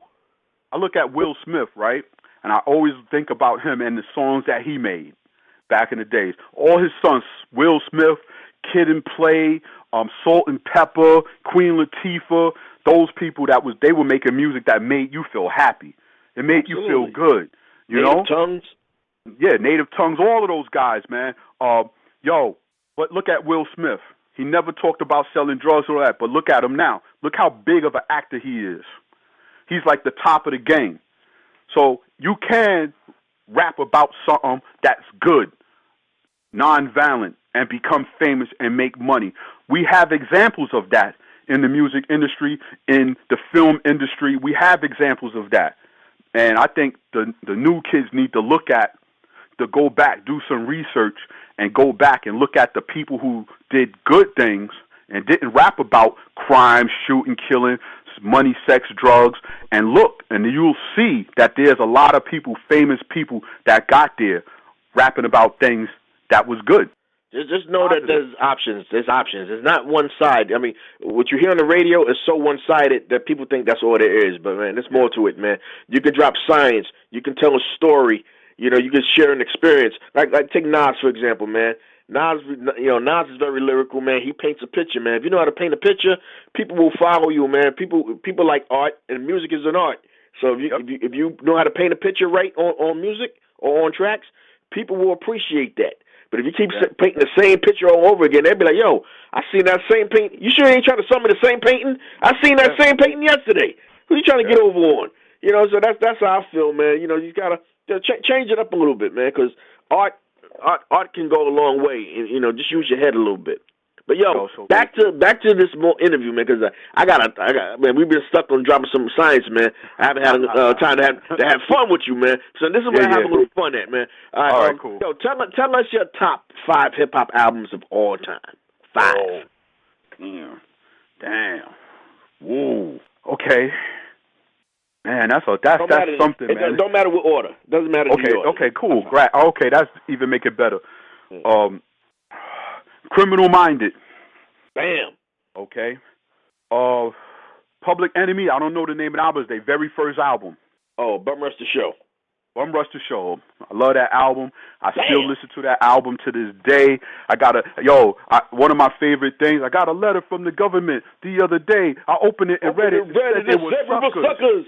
I look at Will Smith, right, and I always think about him and the songs that he made back in the days. All his sons, Will Smith, Kid and Play, Salt and Pepper, Queen Latifah. Those people they were making music that made you feel happy. It made you feel good. Native Tongues? Yeah, Native Tongues, all of those guys, man. But look at Will Smith. He never talked about selling drugs or that, but look at him now. Look how big of an actor he is. He's like the top of the game. So you can rap about something that's good, nonviolent, and become famous and make money. We have examples of that in the music industry, in the film industry. We have examples of that. And I think the new kids need to go back, do some research, and go back and look at the people who did good things and didn't rap about crime, shooting, killing, money, sex, drugs, and look, and you'll see that there's a lot of people, famous people, that got there rapping about things that was good. Just know that there's options. There's options. It's not one side. I mean, what you hear on the radio is so one-sided that people think that's all there is. But, man, there's more to it, man. You can drop science. You can tell a story. You can share an experience. Like take Nas, for example, man. Nas is very lyrical, man. He paints a picture, man. If you know how to paint a picture, people will follow you, man. People like art, and music is an art. So if you know how to paint a picture right on music or on tracks, people will appreciate that. But if you keep painting the same picture all over again, they'll be like, yo, I seen that same painting. You sure you ain't trying to summon the same painting? I seen that same painting yesterday. Who you trying to get over on? So that's how I feel, man. You got to change it up a little bit, man, because art can go a long way. And, just use your head a little bit. But back to this more interview, man, because man, we've been stuck on dropping some science, man. I haven't had time to have fun with you, man. So this is where I have a little fun at, man. All right, cool. Yo, tell us your top 5 hip hop albums of all time. 5. Oh, damn. Whoa. Okay. Man, that's something, man. It don't matter what order. Doesn't matter. Okay, cool. Great. Okay, that's even make it better. Criminal Minded. Bam. Okay. Public Enemy, I don't know the name of the album. It's their very first album. Oh, Bum Rush the Show. Bum Rush the Show. I love that album. I Damn. still listen to that album to this day. One of my favorite things, I got a letter from the government the other day. I opened it and read it. It They were suckers.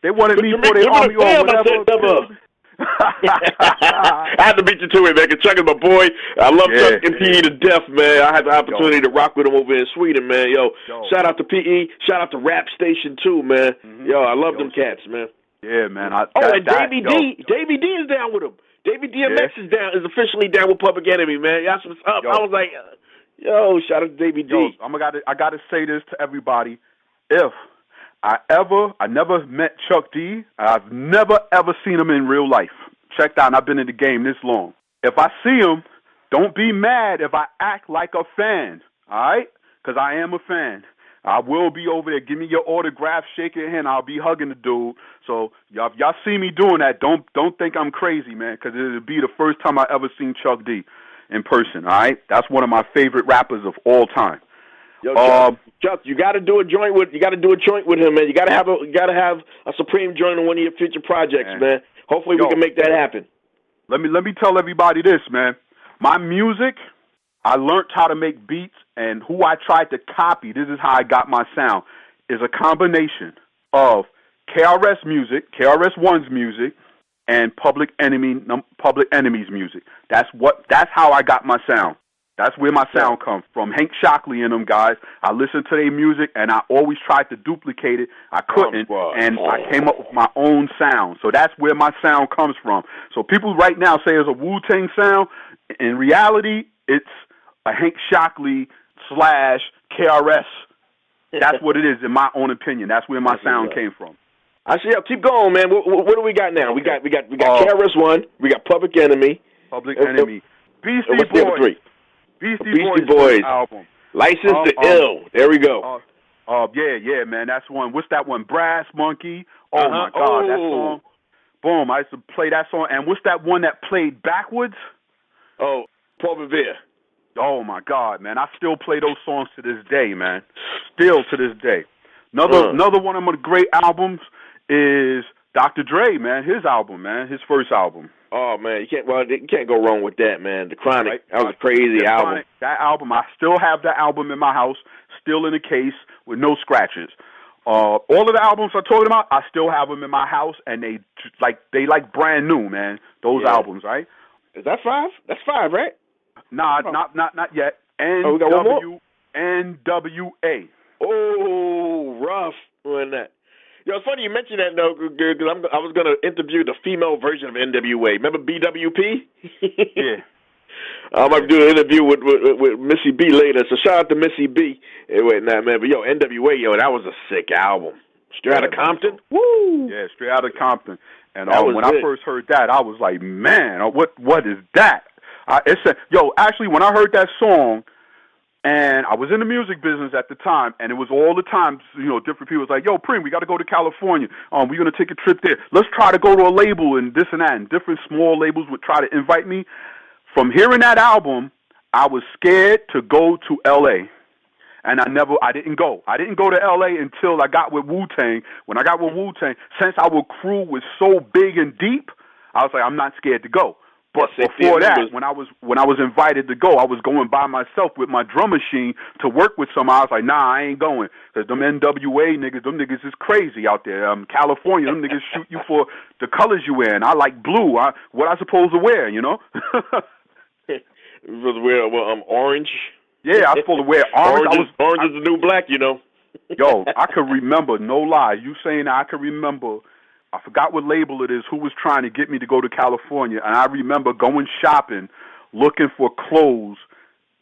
They wanted me for their army or whatever. I had to beat you to it, man. Cause Chuck is my boy. I love Chuck and PE to death, man. I had the opportunity to rock with him over in Sweden, man. Yo, shout out to PE. Shout out to Rap Station too, man. Mm-hmm. Yo, I love them cats, man. Yeah, man. And Davey D. Davey D is down with him. Davey DMX is officially down with Public Enemy, man. That's what's up. I was like, yo, shout out to Davey D. I gotta say this to everybody. If I never met Chuck D. I've never ever seen him in real life. Check that out. I've been in the game this long. If I see him, don't be mad if I act like a fan. All right? Because I am a fan. I will be over there. Give me your autograph, shake your hand. I'll be hugging the dude. So y'all see me doing that. Don't think I'm crazy, man, because it'll be the first time I ever seen Chuck D in person. All right? That's one of my favorite rappers of all time. Yo, Chuck, you got to do a joint with him, man. You got to have a Supreme joint on one of your future projects, man. Hopefully we can make that happen. Let me tell everybody this, man. My music, I learned how to make beats, and who I tried to copy, this is how I got my sound, is a combination of KRS music, KRS-One's music, and Public Enemy's music. That's how I got my sound. That's where my sound comes from. Hank Shockley and them guys. I listened to their music, and I always tried to duplicate it. I couldn't, and I came up with my own sound. So that's where my sound comes from. So people right now say it's a Wu-Tang sound. In reality, it's a Hank Shockley / KRS. That's what it is, in my own opinion. That's where my sound came from. I see. Keep going, man. What do we got now? We got KRS-One. We got Public Enemy. Beastie Boys. Beastie Boys album. License to Ill. There we go. Yeah, man. That's one. What's that one? Brass Monkey. Oh, my God. That song. Boom. I used to play that song. And what's that one that played backwards? Oh, Paul Revere. Oh, my God, man. I still play those songs to this day, man. Still to this day. Another one of my great albums is Dr. Dre, man. His album, man. His first album. Oh, man, you can't go wrong with that, man. The Chronic, right. That was a crazy album. Chronic, that album, I still have that album in my house, still in a case with no scratches. All of the albums I'm talking about, I still have them in my house, and they like brand new, man. Those albums, right? Is that 5? That's 5, right? Nah, not yet. We got one more? NWA. Oh, rough on that. Yo, it's funny you mentioned that, though, because I was going to interview the female version of NWA. Remember BWP? Yeah. I might do an interview with Missy B later, so shout out to Missy B. Man, but yo, NWA, that was a sick album. Straight out of Compton? Woo! Yeah, straight out of Compton. And when I first heard that, I was like, man, what is that? Actually, when I heard that song, and I was in the music business at the time, and it was all the time, different people was like, yo, Prim, we got to go to California. We're going to take a trip there. Let's try to go to a label and this and that. And different small labels would try to invite me. From hearing that album, I was scared to go to L.A., and I didn't go. I didn't go to L.A. until I got with Wu-Tang. When I got with Wu-Tang, since our crew was so big and deep, I was like, I'm not scared to go. But before that, when I was invited to go, I was going by myself with my drum machine to work with somebody. I was like, nah, I ain't going. Because them NWA niggas, them niggas is crazy out there. California, them niggas shoot you for the colors you wear. And I like blue. What I supposed to wear, You supposed to wear orange? Yeah, I was supposed to wear orange. Orange is the new black, Yo, I could remember, no lie. You saying that, I could remember. I forgot what label it is, who was trying to get me to go to California. And I remember going shopping, looking for clothes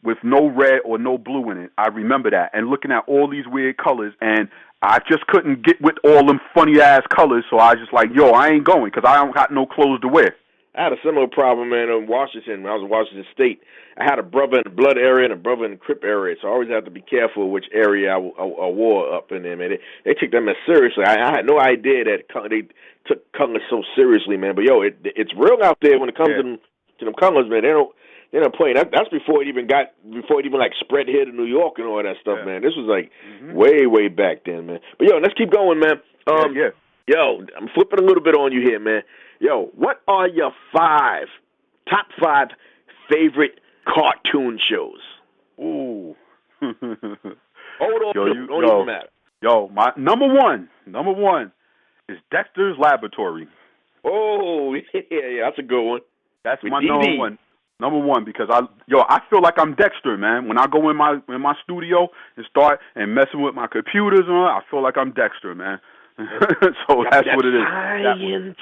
with no red or no blue in it. I remember that. And looking at all these weird colors. And I just couldn't get with all them funny-ass colors. So I was just like, yo, I ain't going because I don't got no clothes to wear. I had a similar problem, man, in Washington. When I was in Washington State, I had a brother in the blood area and a brother in the Crip area, so I always have to be careful which area I wore up in there, man. They took them as seriously. I had no idea that they took colors so seriously, man. But, yo, it's real out there when it comes to them colors, man. They're not playing. That's before it even like spread here to New York and all that stuff, man. This was like way back then, man. But yo, let's keep going, man. Yo, I'm flipping a little bit on you here, man. Yo, what are your top five favorite cartoon shows? Ooh. Hold on, don't even matter. Yo, my number one is Dexter's Laboratory. Oh, yeah, that's a good one. That's my number one. Number one, because I feel like I'm Dexter, man. When I go in my studio and start and messing with my computers and all, I feel like I'm Dexter, man. So that's what it is. Science.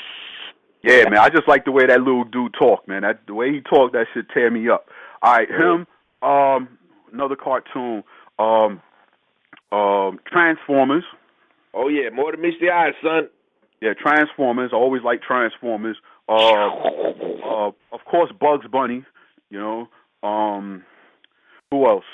Yeah, man. I just like the way that little dude talk, man. The way he talk, that shit tear me up. All right, him. Another cartoon. Transformers. Oh yeah, more than meets the eye, son. Yeah, Transformers. I always like Transformers. Of course, Bugs Bunny. You know. Who else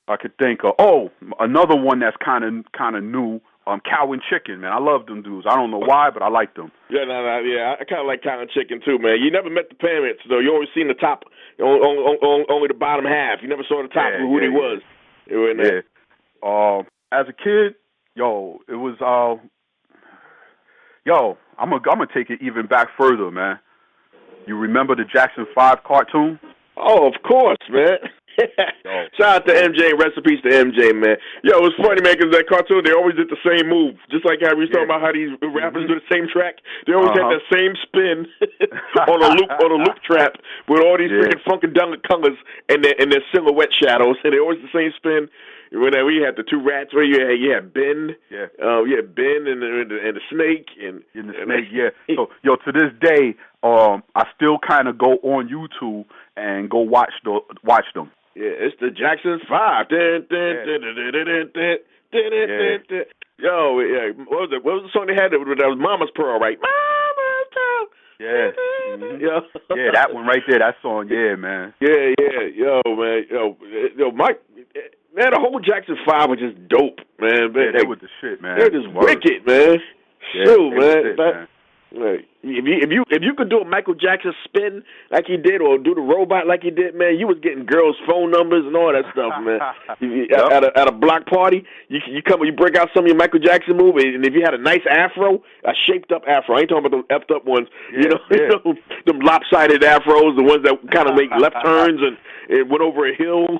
I could think of? Oh, another one that's kind of new. Cow and Chicken, man. I love them dudes. I don't know why, but I like them. Yeah, yeah. I kind of like Cow and Chicken too, man. You never met the parents, though. You always seen the top, only the bottom half. You never saw the top of who they was. They were in there. As a kid, it was I'm gonna take it even back further, man. You remember the Jackson 5 cartoon? Oh, of course, man. Shout out to MJ, recipes to MJ, man. Yo, it was funny, man, because that cartoon, they always did the same move. Just like how we was talking about how these rappers do the same track. They always had that same spin on a loop trap with all these freaking funkadelic colors and their silhouette shadows. And they always the same spin. When we had the two rats, where you had Ben, Ben and the snake and the snake, So to this day, I still kind of go on YouTube and go watch them. Yeah, it's the Jackson 5. Yo, what was the song they had? That was Mama's Pearl, right? Mama's Pearl. Yeah. Yeah, that one right there. That song, yeah, man. Yeah. Yo, man. Yo, Mike. Man, the whole Jackson 5 was just dope, man. Yeah, they were the shit, man. They're just wicked, man. Yeah, shoot, man. It, man. If you could do a Michael Jackson spin like he did, or do the robot like he did, man, you was getting girls' phone numbers and all that stuff, man. At a block party, you break out some of your Michael Jackson movie, and if you had a nice afro, a shaped up afro, I ain't talking about the effed up ones, you know, them lopsided afros, the ones that kind of make left turns and went over a hill.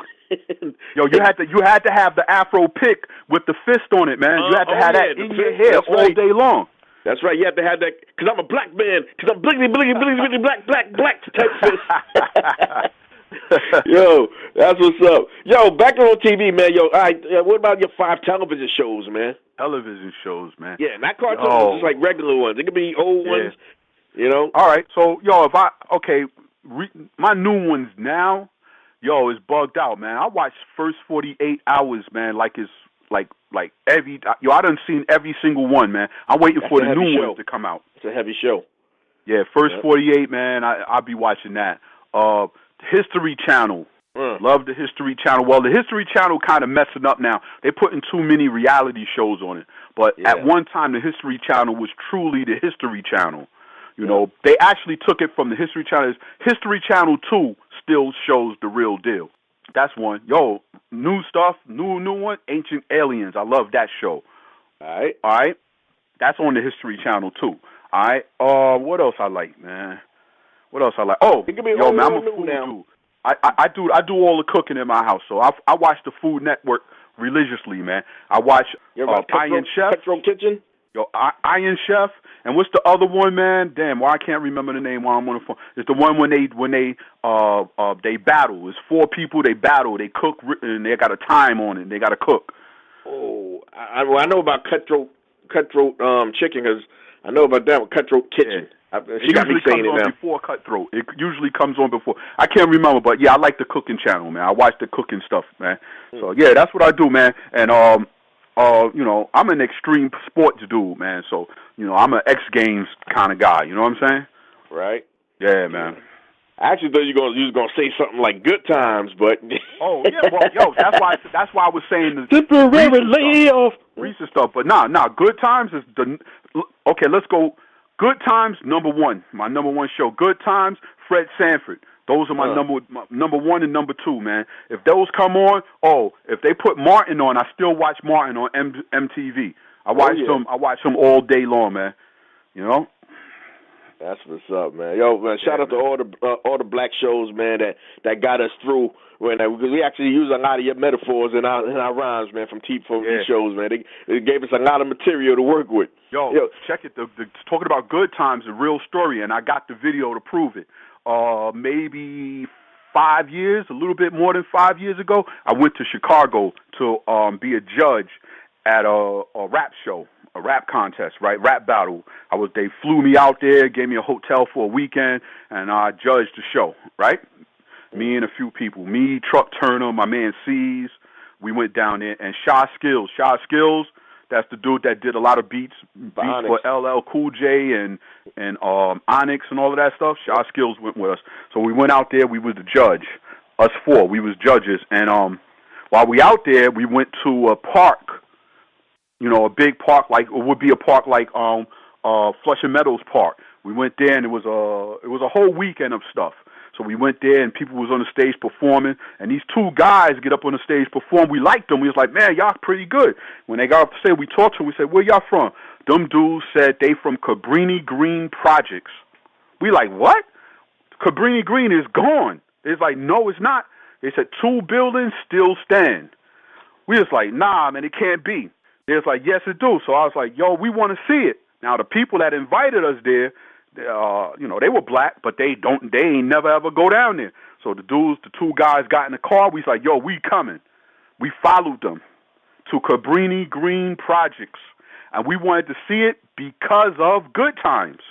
Yo, you had to have the afro pick with the fist on it, man. You had to have that in your hair all day long. That's right. You have to have that, because I'm a black man, because I'm bliggity black type fist. Yo, that's what's up. Yo, back on TV, man. Yo, all right, what about your 5 television shows, man? Television shows, man. Yeah, not cartoons, just like regular ones. It could be old ones, you know? All right, so, yo, my new ones now, is bugged out, man. I watch first 48 hours, man, like it's like I done seen every single one, man. I'm waiting for the new ones to come out. It's a heavy show. Yeah, first 48, man. I'll be watching that. History Channel. Love the History Channel. Well, the History Channel kind of messing up now. They're putting too many reality shows on it. But at one time, the History Channel was truly the History Channel. You know, they actually took it from the History Channel. History Channel 2 still shows the real deal. That's one. Yo, new stuff, new one, Ancient Aliens. I love that show. All right. That's on the History Channel too. All right. What else I like, man? Oh, yo, man, I'm a food dude. I do all the cooking in my house, so I watch the Food Network religiously, man. I watch Iron Chef. Petro Kitchen. Yo, Iron Chef, and what's the other one, man? Damn, I can't remember the name while I'm on the phone. It's the one when they battle. It's 4 people, they battle, they cook, and they got a time on it. They got to cook. Oh, I know about Cutthroat Chicken, because I know about that one, Cutthroat Kitchen. Yeah. She got me saying it now. Before Cutthroat. It usually comes on before. I can't remember, but yeah, I like the cooking channel, man. I watch the cooking stuff, man. So yeah, that's what I do, man. And I'm an extreme sports dude, man. So, I'm an X Games kind of guy. You know what I'm saying? Right. Yeah, man. I actually thought you was gonna say something like Good Times, but oh yeah, well, yo, that's why I was saying the temporary layoff, recent stuff. But nah, Good Times is okay. Let's go. Good Times, number one. My number one show. Good Times, Fred Sanford. Those are my number one and number two, man. If those come on, if they put Martin on, I still watch Martin on MTV. I watch them all day long, man. You know. That's what's up, man. Yo, man, shout out to all the black shows, man, that got us through. Because we actually use a lot of your metaphors in our rhymes, man, from these shows, man. They gave us a lot of material to work with. Yo, check it. The talking about good times, a real story, and I got the video to prove it. Maybe 5 years, a little bit more than 5 years ago, I went to Chicago to be a judge at a rap show. A rap contest, right? Rap battle. They flew me out there, gave me a hotel for a weekend, and I judged the show, right? Me and a few people. Me, Truck Turner, my man C's. We went down there, and Shy Skills, that's the dude that did a lot of beats for LL Cool J and Onyx and all of that stuff. Shy Skills went with us. So we went out there, we was the judge. Us four, we was judges. And while we out there, we went to a park. You know, a big park it would be a park like Flushing Meadows Park. We went there and it was a whole weekend of stuff. So we went there and people was on the stage performing, and these two guys get up on the stage perform. We liked them. We was like, man, y'all pretty good. When they got up to say, we talked to them. We said, where y'all from? Them dudes said they from Cabrini Green Projects. We like, what? Cabrini Green is gone. It's like, no, it's not. They said 2 buildings still stand. We was like, nah, man, it can't be. They was like, yes, it do. So I was like, yo, we want to see it. Now, the people that invited us there, they were black, but they ain't never ever go down there. So the 2 guys got in the car. We was like, yo, we coming. We followed them to Cabrini Green Projects, and we wanted to see it because of Good Times.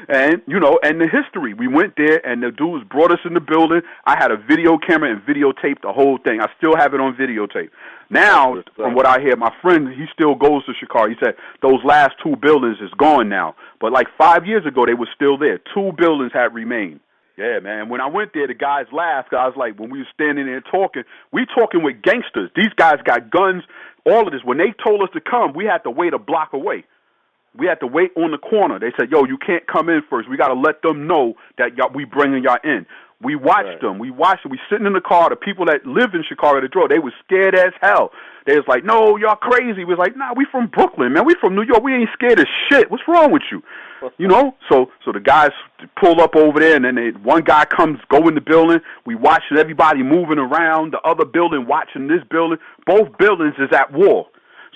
And, and the history. We went there, and the dudes brought us in the building. I had a video camera and videotaped the whole thing. I still have it on videotape. Now, from what I hear, my friend, he still goes to Chicago. He said those last 2 buildings is gone now. But like 5 years ago, they were still there. 2 buildings had remained. Yeah, man. When I went there, the guys laughed. I was like, when we were standing there talking, we talking with gangsters. These guys got guns, all of this. When they told us to come, we had to wait a block away. We had to wait on the corner. They said, yo, you can't come in first. We got to let them know that we bringing y'all in. We watched them. We sitting in the car. The people that live in Chicago, they was scared as hell. They was like, no, y'all crazy. We was like, nah, we from Brooklyn, man. We from New York. We ain't scared of shit. What's wrong with you? So the guys pull up over there, and then one guy go in the building. We watching everybody moving around. The other building watching this building. Both buildings is at war.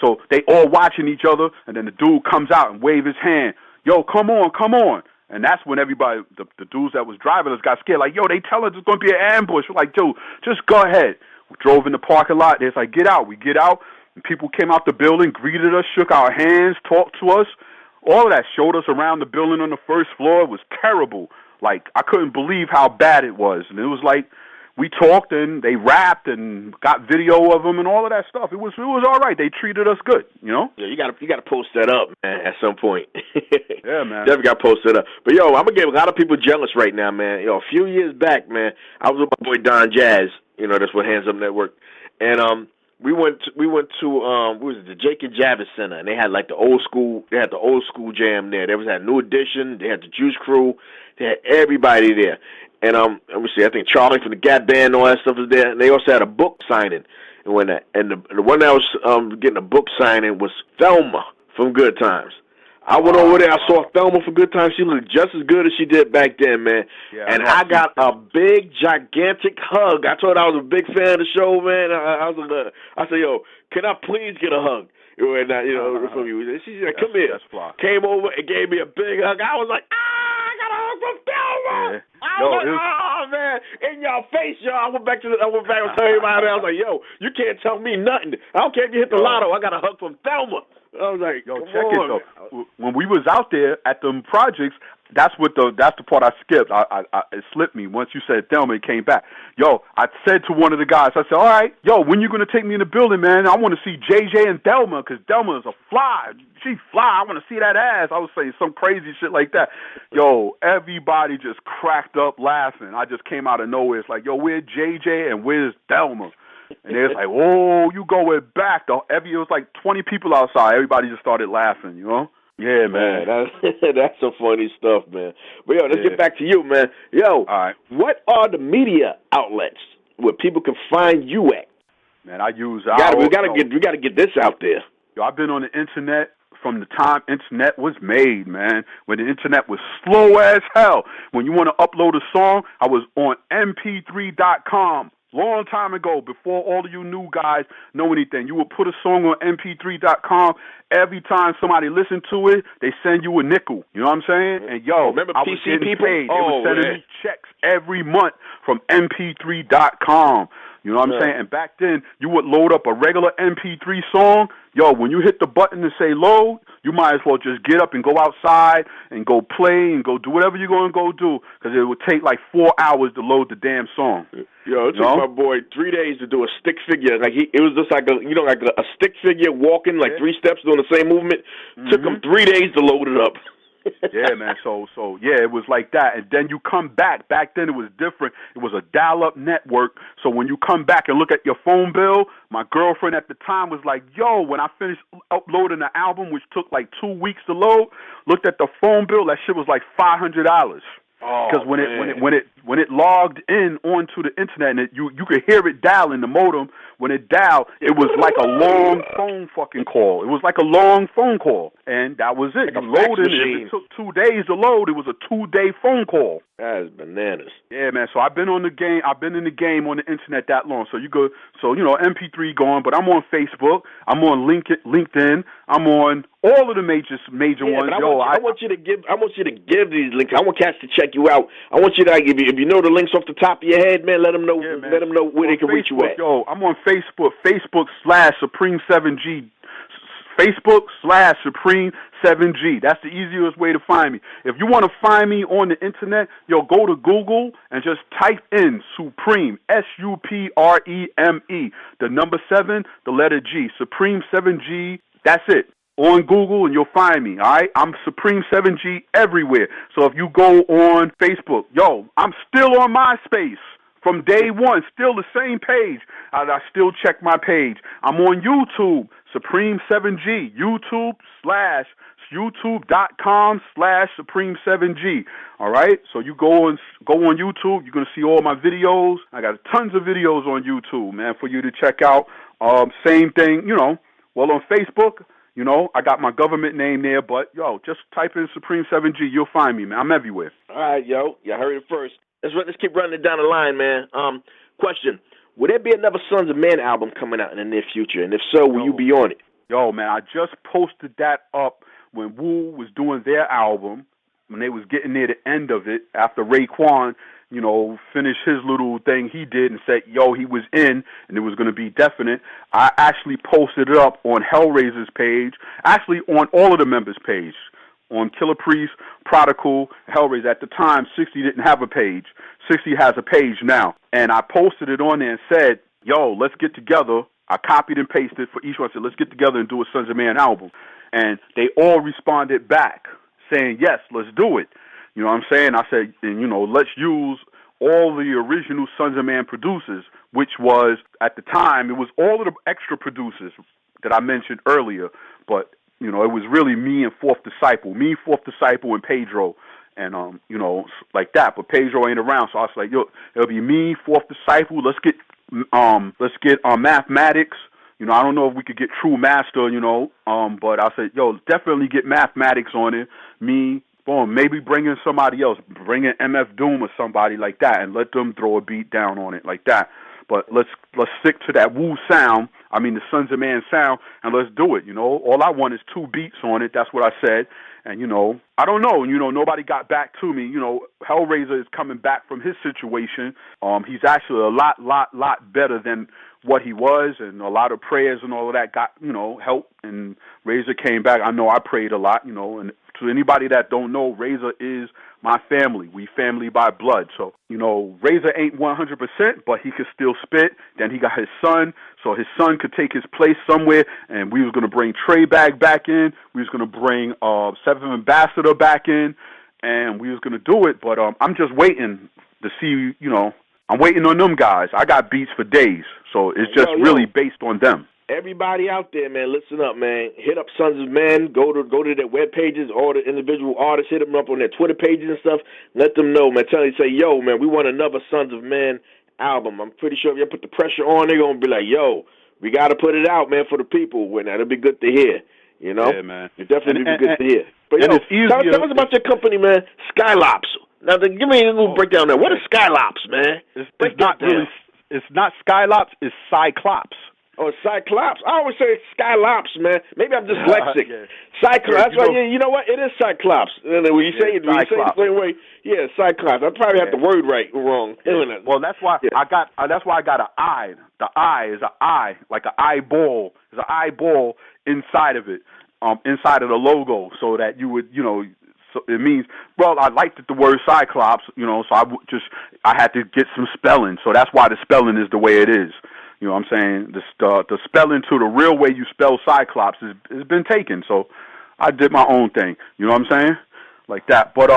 So they all watching each other, and then the dude comes out and wave his hand. Yo, come on. And that's when everybody, the dudes that was driving us got scared. Like, yo, they tell us it's going to be an ambush. We're like, dude, just go ahead. We drove in the parking lot. They're like, get out. We get out, and people came out the building, greeted us, shook our hands, talked to us. All of that showed us around the building on the first floor. It was terrible. Like, I couldn't believe how bad it was. And it was like, we talked and they rapped and got video of them and all of that stuff. It was all right. They treated us good, Yeah, you gotta post that up, man, at some point. Yeah, man. Definitely gotta post it up. But yo, I'm gonna get a lot of people jealous right now, man. A few years back, man, I was with my boy Don Jazz. That's what Hands Up Network, and we went to what was it, the Jake and Javits Center, and they had like the old school jam there. They had New Edition, they had the Juice Crew, they had everybody there. And let me see, I think Charlie from the Gap Band and all that stuff was there. And they also had a book signing. And the one that was getting a book signing was Thelma from Good Times. I went over there, I saw Thelma from Good Times. She looked just as good as she did back then, man. Yeah, and I got a big, gigantic hug. I told her I was a big fan of the show, man. I said, yo, can I please get a hug? And from you. She said, come here. Came over and gave me a big hug. I was like, I got a hug from Thelma. Yeah. I was like, oh, man, in your face, y'all. I went back and told everybody. I was like, yo, you can't tell me nothing. I don't care if you hit the lotto. I got a hug from Thelma. I was like, yo, check it, though. When we was out there at them projects, that's the part I skipped. It slipped me. Once you said Thelma, it came back. Yo, I said to one of the guys, I said, all right, yo, when you going to take me in the building, man? I want to see JJ and Thelma, because Thelma is a fly. She fly. I want to see that ass. I was saying some crazy shit like that. Yo, everybody just cracked up laughing. I just came out of nowhere. It's like, yo, where's JJ and where's Thelma? And they was like, oh, you going back. It was like 20 people outside. Everybody just started laughing, Yeah, Man, man. that's some funny stuff, man. But yo, let's Yeah. get back to you, man. Yo, All right. what are the media outlets where people can find you at? Man, I use We gotta get this out there. Yo, I've been on the internet from the time internet was made, man. When the internet was slow as hell. When you want to upload a song, I was on mp3.com. Long time ago, before all of you new guys know anything. You would put a song on mp3.com. Every time somebody listened to it, they send you a nickel. You know what I'm saying? And yo, remember I was PC getting people? paid. They were sending man. me checks every month from mp3.com. You know what I'm saying? And back then, you would load up a regular MP3 song. Yo, when you hit the button to say load, you might as well just get up and go outside and go play and go do whatever you're going to go do, because it would take like 4 hours to load the damn song. Yo, it took my boy 3 days to do a stick figure. Like it was just like a stick figure walking like 3 steps doing the same movement. Took him 3 days to load it up. Yeah, man. So yeah, it was like that. And then you come back. Back then it was different. It was a dial-up network. So when you come back and look at your phone bill, my girlfriend at the time was like, yo, when I finished uploading the album, which took like 2 weeks to load, looked at the phone bill, that shit was like $500. Because when it logged in onto the internet, and you could hear it dial in the modem. When it dialed, it was like a long phone fucking call. It was like a long phone call, and that was it. Like you loaded it. If it took 2 days to load, it was a 2-day phone call. That is bananas. Yeah, man. So I've been on the game. I've been in the game on the internet that long. So MP3 going, but I'm on Facebook. I'm on LinkedIn. I'm on all of the major ones. But I want you to give these links. I want cats to check you out. I want you to, if you know the links off the top of your head, man, let them know. Yeah, man. Let them know where they can reach you at. Yo, I'm on Facebook. Facebook/Supreme7G. Facebook/Supreme7G. That's the easiest way to find me. If you want to find me on the internet, yo, go to Google and just type in Supreme, SUPREME, the number 7, the letter G, Supreme7G. That's it. On Google, and you'll find me, all right? I'm Supreme7G everywhere. So if you go on Facebook, yo, I'm still on MySpace. From day one, still the same page. I still check my page. I'm on YouTube, Supreme7G, YouTube.com/Supreme7G. All right? So you go on YouTube, you're going to see all my videos. I got tons of videos on YouTube, man, for you to check out. Same thing, well, on Facebook, I got my government name there, but, yo, just type in Supreme7G. You'll find me, man. I'm everywhere. All right, yo. You heard it first. Let's keep running it down the line, man. Question: will there be another Sons of Man album coming out in the near future? And if so, will you be on it? Yo, man, I just posted that up when Wu was doing their album, when they was getting near the end of it, after Raekwon, finished his little thing he did and said, yo, he was in, and it was going to be definite. I actually posted it up on Hellraiser's page, actually on all of the members' page. On Killer Priest, Prodigal, Hellraiser. At the time, 60 didn't have a page. 60 has a page now. And I posted it on there and said, yo, let's get together. I copied and pasted for each one. I said, let's get together and do a Sons of Man album. And they all responded back saying, yes, let's do it. You know what I'm saying? I said, let's use all the original Sons of Man producers, which was, at the time, it was all of the extra producers that I mentioned earlier. But it was really me and Fourth Disciple, and Pedro, and like that. But Pedro ain't around, so I was like, yo, it'll be me, Fourth Disciple. Let's get Mathematics. I don't know if we could get True Master, but I said, yo, definitely get Mathematics on it. Me, boom, maybe bring in somebody else, bring in MF Doom or somebody like that, and let them throw a beat down on it like that. But let's stick to that Wu sound, the Sons of Man sound, and let's do it, All I want is 2 beats on it. That's what I said. And, I don't know. Nobody got back to me. Hellraiser is coming back from his situation. He's actually a lot better than what he was, and a lot of prayers and all of that got, help. And Razor came back. I know I prayed a lot, and to anybody that don't know, Razor is my family. We family by blood. So, Razor ain't 100%, but he could still spit. Then he got his son, so his son could take his place somewhere. And we was going to bring Trey back in. We was going to bring Seventh Ambassador back in. And we was going to do it. But I'm just waiting to see, I'm waiting on them guys. I got beats for days. So it's just really based on them. Everybody out there, man, listen up, man. Hit up Sons of Men. Go to their web pages. All the individual artists, hit them up on their Twitter pages and stuff. Let them know, man. Tell them, say, yo, man, we want another Sons of Men album. I'm pretty sure if you put the pressure on, they're gonna be like, yo, we got to put it out, man, for the people. When that'll be good to hear. You know, yeah, man. It definitely be good to hear. But yo, tell us about your company, man. Skylops. Now, give me a little breakdown there. What is Skylops, man? It's not really. It's not Skylops. It's Cyclops. Oh, Cyclops. I always say Skylops, man. Maybe I'm dyslexic. Yeah. Cyclops. That's right. You know what? It is Cyclops. When you say it the same way, yeah, Cyclops. I probably have the word wrong. Yeah. Well, that's why I got. That's why I got an eye. The eye is an eye, like an eyeball. There's an eyeball inside of it, inside of the logo, so that you would, So it means, well, I liked the word Cyclops, so I had to get some spelling. So that's why the spelling is the way it is. You know what I'm saying? The spelling to the real way you spell Cyclops has been taken. So I did my own thing. You know what I'm saying? Like that. But,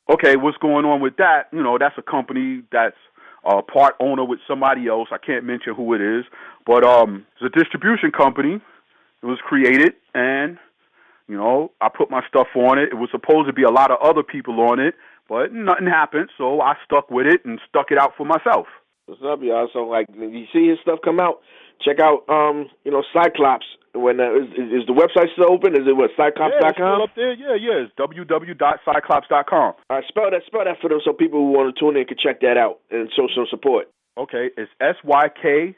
okay, what's going on with that? That's a company that's part owner with somebody else. I can't mention who it is. But it's a distribution company. It was created, and I put my stuff on it. It was supposed to be a lot of other people on it, but nothing happened, so I stuck with it and stuck it out for myself. What's up, y'all? So, you see his stuff come out, check out, Cyclops. When is the website still open? Is it Cyclops.com? Yeah, it's still up there. Yeah. It's www.cyclops.com. All right, spell that for them so people who want to tune in can check that out and show some support. Okay, it's SYKLOPZ.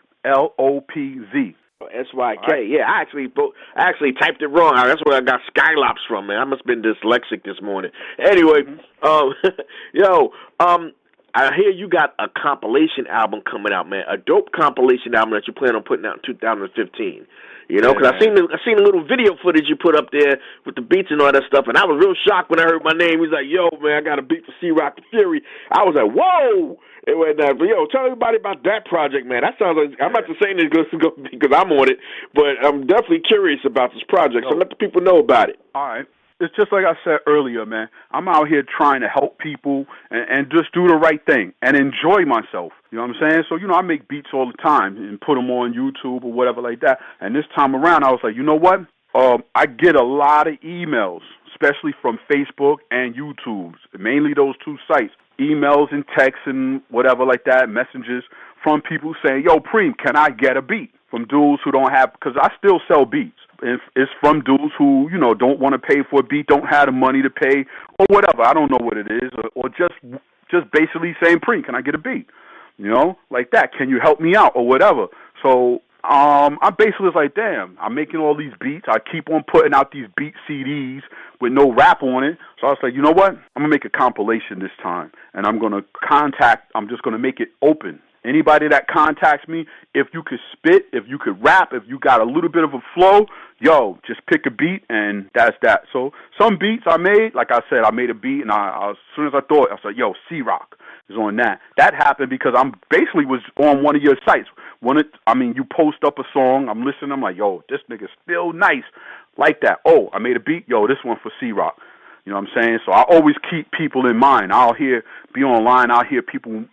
SYK. Right. Yeah, I actually typed it wrong. That's where I got Skylops from, man. I must have been dyslexic this morning. Anyway, I hear you got a compilation album coming out, man. A dope compilation album that you plan on putting out in 2015. Because I seen a little video footage you put up there with the beats and all that stuff, and I was real shocked when I heard my name. He's like, yo, man, I got a beat for C-Rock the Fury. I was like, whoa! It went down. But, tell everybody about that project, man. That sounds like, I'm not saying it's going to go because I'm on it, but I'm definitely curious about this project, so let the people know about it. All right. It's just like I said earlier, man. I'm out here trying to help people and just do the right thing and enjoy myself. You know what I'm saying? So, I make beats all the time and put them on YouTube or whatever like that. And this time around, I was like, you know what? I get a lot of emails, especially from Facebook and YouTube, mainly those two sites. Emails and texts and whatever like that, messages from people saying, yo, Preem, can I get a beat? From dudes who don't have, because I still sell beats. It's from dudes who, don't want to pay for a beat, don't have the money to pay, or whatever. I don't know what it is, or just basically saying, Preem, can I get a beat? Like that. Can you help me out, or whatever? So I basically was like, damn, I'm making all these beats. I keep on putting out these beat CDs with no rap on it. So I was like, you know what? I'm going to make a compilation this time, and I'm just going to make it open. Anybody that contacts me, if you could spit, if you could rap, if you got a little bit of a flow, just pick a beat, and that's that. So some beats I made, like I said, I made a beat, and as soon as I thought, I was like, yo, C-Rock is on that. That happened because I'm basically was on one of your sites. You post up a song, I'm listening, I'm like, yo, this nigga's still nice, like that. Oh, I made a beat, yo, this one for C-Rock. You know what I'm saying? So I always keep people in mind. Be online, I'll hear people,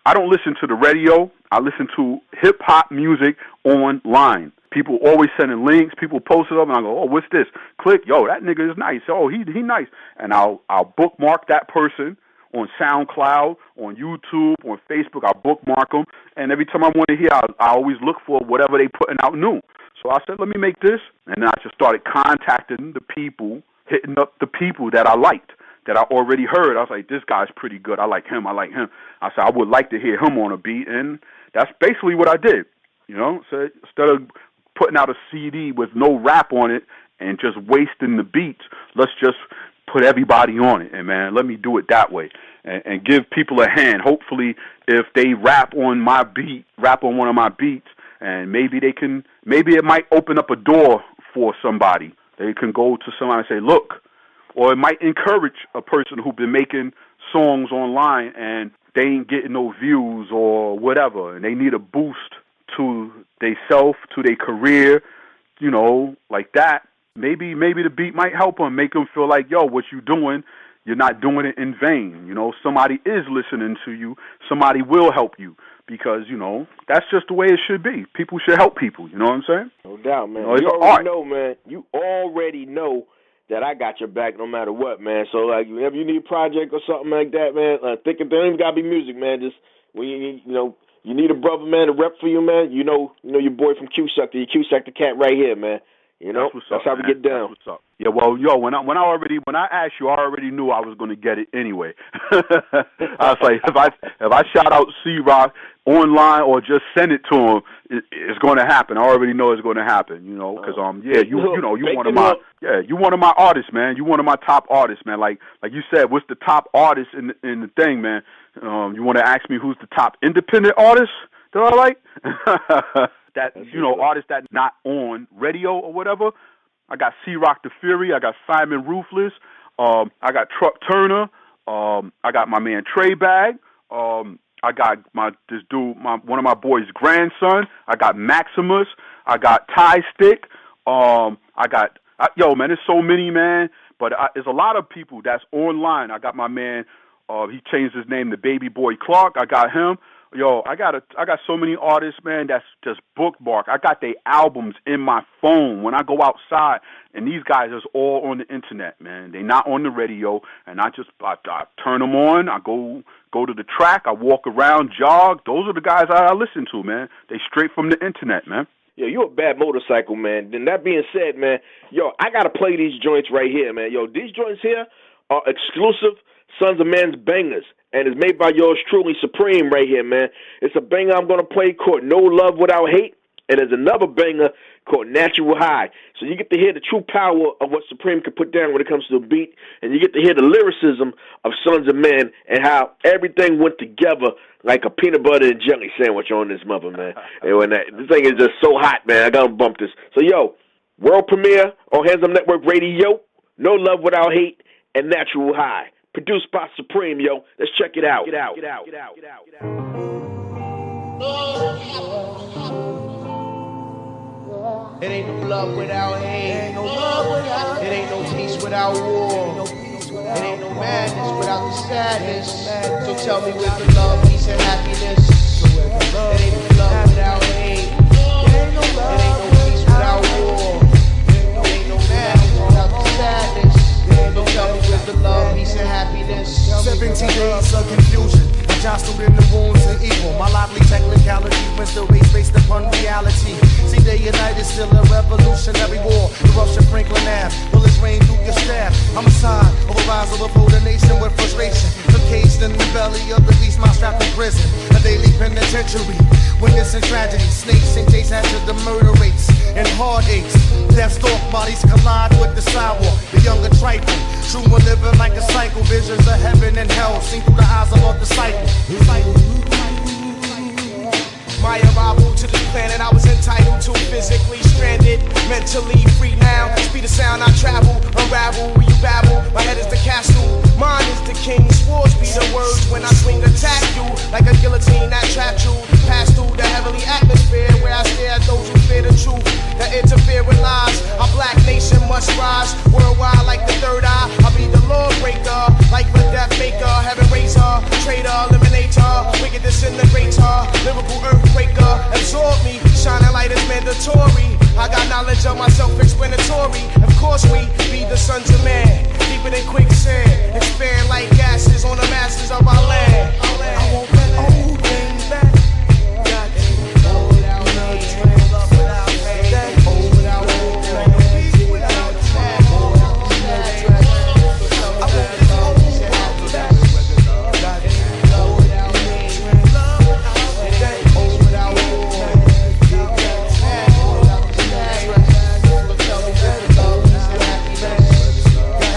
I don't listen to the radio. I listen to hip-hop music online. People always sending links. People post it up, and I go, oh, what's this? Click, yo, that nigga is nice. Oh, he nice. And I'll bookmark that person on SoundCloud, on YouTube, on Facebook. I'll bookmark them. And every time I want to hear, I always look for whatever they putting out new. So I said, let me make this. And then I just started contacting the people, hitting up the people that I liked, that I already heard. I was like, this guy's pretty good. I like him. I said, I would like to hear him on a beat. And that's basically what I did. So instead of putting out a CD with no rap on it and just wasting the beats, let's just put everybody on it. And, man, let me do it that way and give people a hand. Hopefully, if they rap on one of my beats, and maybe it might open up a door for somebody. They can go to somebody and say, look, or it might encourage a person who's been making songs online and they ain't getting no views or whatever, and they need a boost to their self, to their career, like that. Maybe the beat might help them, make them feel like, yo, what you doing, you're not doing it in vain. You know, somebody is listening to you. Somebody will help you because, you know, that's just the way it should be. People should help people. You know what I'm saying? No doubt, man. You know, you already know, man. You already know that I got your back no matter what, man. So, like, if you need a project or something like that, man, think it don't even got to be music, man. Just when you know, you need a brother, man, to rep for you, man. You know your boy from Q-Suck, the Q-Suck the cat right here, man. You know, that's how we get down. That's what's up. Yeah, well, yo, when I asked you, I already knew I was going to get it anyway. I was like, if I shout out C-Rock online or just send it to him, it's going to happen. I already know it's going to happen. You know, because you one of my artists, man. You one of my top artists, man. Like you said, what's the top artist in the thing, man? You want to ask me who's the top independent artist that I like? Artists that not on radio or whatever. I got C-Rock the Fury. I got Simon Ruthless. I got Truck Turner. I got my man Trey Bag. I got one of my boys' grandson. I got Maximus. I got Tie Stick. Man, there's so many, man. But there's a lot of people that's online. I got my man. He changed his name to Baby Boy Clark. I got him. Yo, I got so many artists, man, that's just bookmark. I got their albums in my phone when I go outside, and these guys is all on the internet, man. They not on the radio, and I turn them on. I go to the track. I walk around, jog. Those are the guys I listen to, man. They straight from the internet, man. Yo, you a bad motorcycle, man. Then that being said, man, yo, I got to play these joints right here, man. Yo, these joints here are exclusive Sons of Men's bangers. And it's made by yours truly, Supreme, right here, man. It's a banger I'm going to play called No Love Without Hate. And there's another banger called Natural High. So you get to hear the true power of what Supreme can put down when it comes to the beat. And you get to hear the lyricism of Sons of Men and how everything went together like a peanut butter and jelly sandwich on this mother, man. And when this thing is just so hot, man, I got to bump this. So, yo, world premiere on Hands Up Network Radio, No Love Without Hate, and Natural High. Produced by Supreme, yo. Let's check it out. It ain't no love without hate. It ain't no peace without war. It ain't no madness without the sadness. So tell me where's the love, peace, and happiness? It ain't no love without hate. It ain't no peace without war. It ain't no madness without the sadness. So tell me where's the love, peace, and happiness? 17 days of confusion, jostled in the wounds of evil. My lively technicality wins the race based upon reality. See, they united, still a revolutionary war. Eruption, Franklin Ave, bullets rain through your staff. Homicide, overrise of a nation with frustration. Caged in the belly of the beast, my strapped in prison. A daily penitentiary, witnessing tragedy. Snakes and Jays answer the murder rates and heartaches. Death stalk bodies collide with the sidewalk. The younger trifle, true one living like a cycle. Visions of heaven and hell seen through the eyes of a disciple. My arrival to this planet, I was entitled to. Physically stranded, mentally free now. Speed of sound, I travel, unravel, where you babble. My head is the castle, mine is the king. Swords be the words when I swing, attack you like a guillotine that trapped you. Pass through the heavenly atmosphere where I stare at those who fear the truth, that interfere with lies. Our black nation must rise worldwide like the third eye. I'll be the lawbreaker, like the death maker, heaven raiser, traitor, eliminator, wicked disintegrator, lyrical earthquaker, absorb me, shining light is mandatory. I got knowledge of my self-explanatory. Of course we be the sons of man, deeper than quicksand, expand like gases on the masses of our land. I won't let old things back. Got to go without love without hate. Go without peace without track. I won't let old things back. Got to go without hate. Go without war.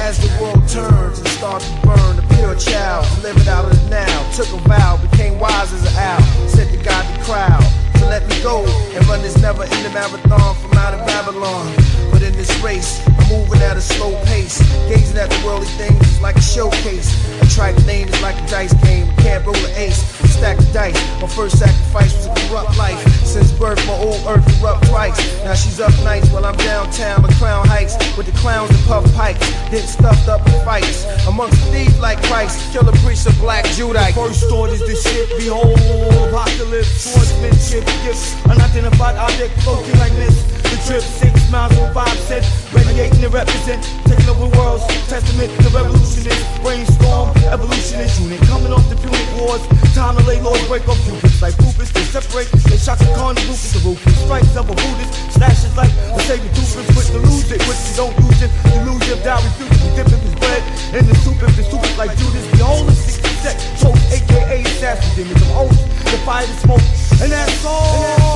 As the world turns and starts to burn, the pure child delivered out of the now, took a vow, became wise as an owl, said to God the crowd to let me go and run this never-ending marathon from out of Babylon. But in this race, I'm moving at a slow pace, gazing at the worldly things is like a showcase. A track name is like a dice game, can't roll an ace, stack the dice. My first sacrifice was a corrupt life. Since birth, my old earth erupt twice. bikes. Now she's up nights while I'm downtown with Crown Heights, with the clowns and puff pipes, getting stuffed up in fights amongst thieves like Christ. Killer priests of black Judite. First thought is this shit, behold, apocalypse, swordsmanship, gifts, unidentified object floating like mist. The trip 6 miles from 5 cents, radiating to represent, taking over worlds, testament to revolutionist, brainstorm, evolutionist unit, coming off the Punic Wars, time to lay laws, break off Cubans, like Rufus, they separate, they shots of corn, Rufus, the ruthless strikes of a Buddhist, slashes like the savior Tufus, quick to lose it, quick you don't use it, you lose your doubt, refuse to dip in his bread, in the soup, if the soup is like Judas, behold the 60 sect, choke, aka assassin, demons of oath, the fire, the smoke, and that's all.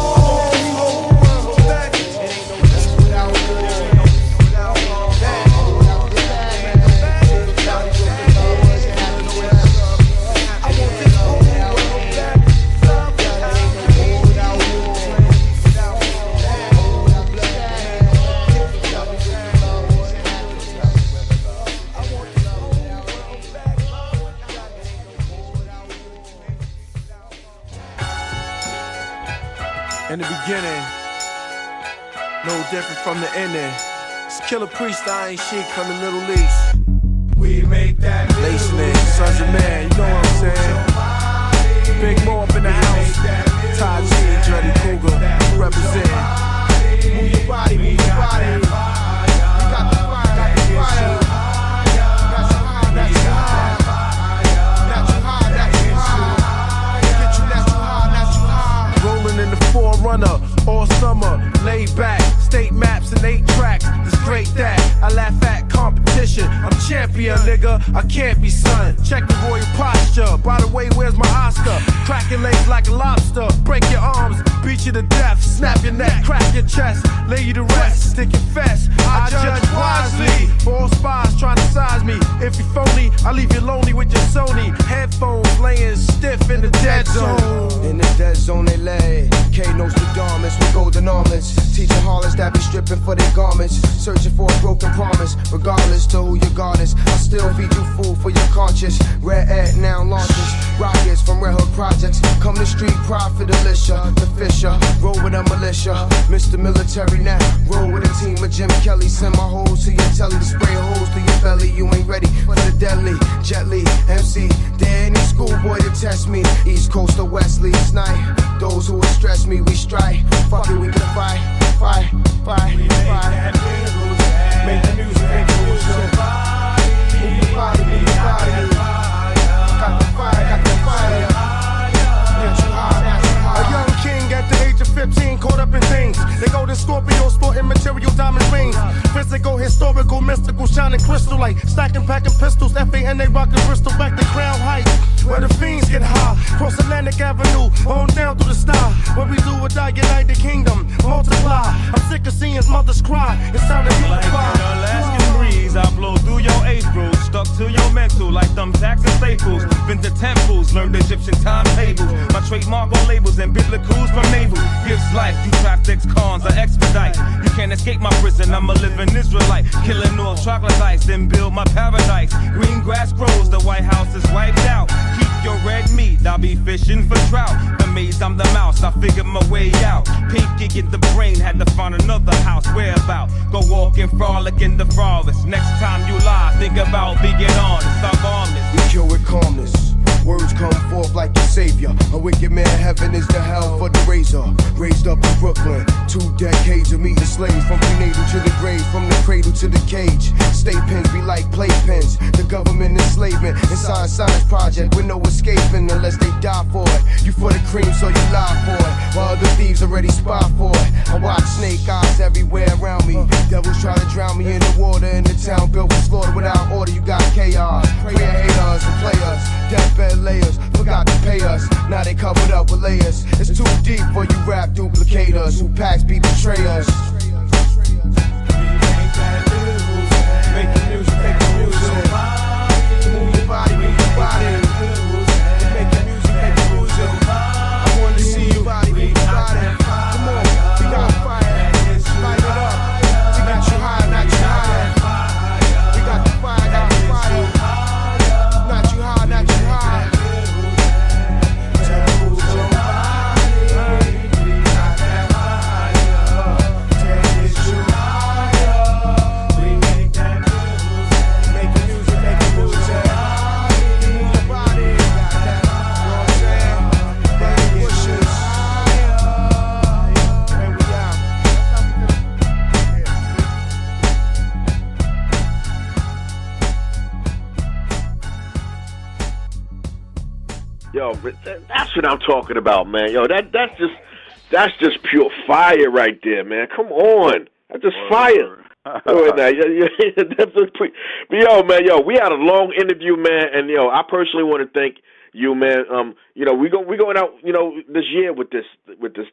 In the beginning, no different from the ending. It's Killer Priest, I ain't Sheik from the Middle East. We make that Laceman, Sons of Man, you know what I'm saying? Big Mo up in the house. Ty G, Dreddy Cougar, represent. Move your body, move your body. You got the fire, got the fire. That's high, that's high. That's high, that's high. Get you, that's high, that's high. Rolling in the Forerunner, all summer, laid back, state maps and 8 tracks, it's straight that, I laugh at competition, I'm champion nigga, I can't be son, check the royal posture, by the way where's my Oscar, cracking legs like a lobster, break your arms, beat you to death, snap your neck, crack your chest, lay you to rest, stick your fest, I judge wisely, for all spies trying to size me, if you phony, I leave you lonely with your Sony, headphones laying stiff in the dead zone. In the dead zone they lay, K Nostradamus with golden armlets, teaching harlots that be stripping for their garments, searching for a broken promise, regardless to who your God is, I still feed you food for your conscience, Red Ed now launches, rockets from Red Hook projects, come to street profit Alicia, the Fisher, roll with a militia, Mr. Military now, roll with a team of Jim Kelly, send my hoes to your telly to spray holes to your belly, you ain't ready for the deadly, Jet Li, MC, there ain't any schoolboy to test me, East Coast or Wesley, Snipe, those who would stress me, we strike, fuck it, we can fight, fight, fight, fight. Make the music, make the music. Move your body, move your body. Got the fire, got the fire. Get you high, get you high. A young king at the age of 15, caught up in things. They go to Scorpio, sporting material diamond rings. Physical, historical, mystical, shining crystal light. Stacking, packing pistols, FANA rocking Bristol, back to Crown Heights, where the fiends get high. Cross Atlantic Avenue, on down through the sky. Where we do or die, unite the kingdom, multiply. I'm sick of seeing mothers cry. It's time to unify. Like an Alaskan breeze, I blow through your April, stuck to your mental like thumbtacks and staples. Been to temples, learned Egyptian timetables. My trademark on labels and biblicals from naval. Gives life, you traffics, cons, I expedite. You can't escape my prison, I'm a living Israelite. Killing all chocolate ice, then build my paradise. Green grass grows, the White House is wiped out. Keep your red meat, I'll be fishing for trout. The maze, I'm the mouse, I figured my way out. Pinky get the brain, had to find another house. Where about? Go walk and frolic in the forest. Next time you lie, think about being honest. I'm harmless. We kill with calmness. Words come forth like your savior. A wicked man, heaven is the hell for the razor. Raised up in Brooklyn, 2 decades of meeting slaves. From prenatal to the grave, from the cradle to the cage. State pens be like playpens. The government enslavement. Inside science project with no escaping unless they die for it. You for the cream, so you lie for it. While other thieves already spy for it. I watch snake eyes everywhere around me. Devils try to drown me in the water in the town built for slaughter without order. You got chaos. Prayer haters and players. Deathbed layers, forgot to pay us. Now they covered up with layers. It's too deep for you rap duplicators who packs be betrayers. Make the music, make the music. Move your body, move your body. Make the music, make the music. I want to see you body, move your body. Come on, we got fire. Light it up. We got you high, not you high. We got the fire, got the fire. Not you high, not you high. Move your body. That's what I'm talking about, man. Yo, that's just pure fire right there, man. Come on, that's just fire. But yo, man, we had a long interview, man, and I personally want to thank you, man. We going out, this year with this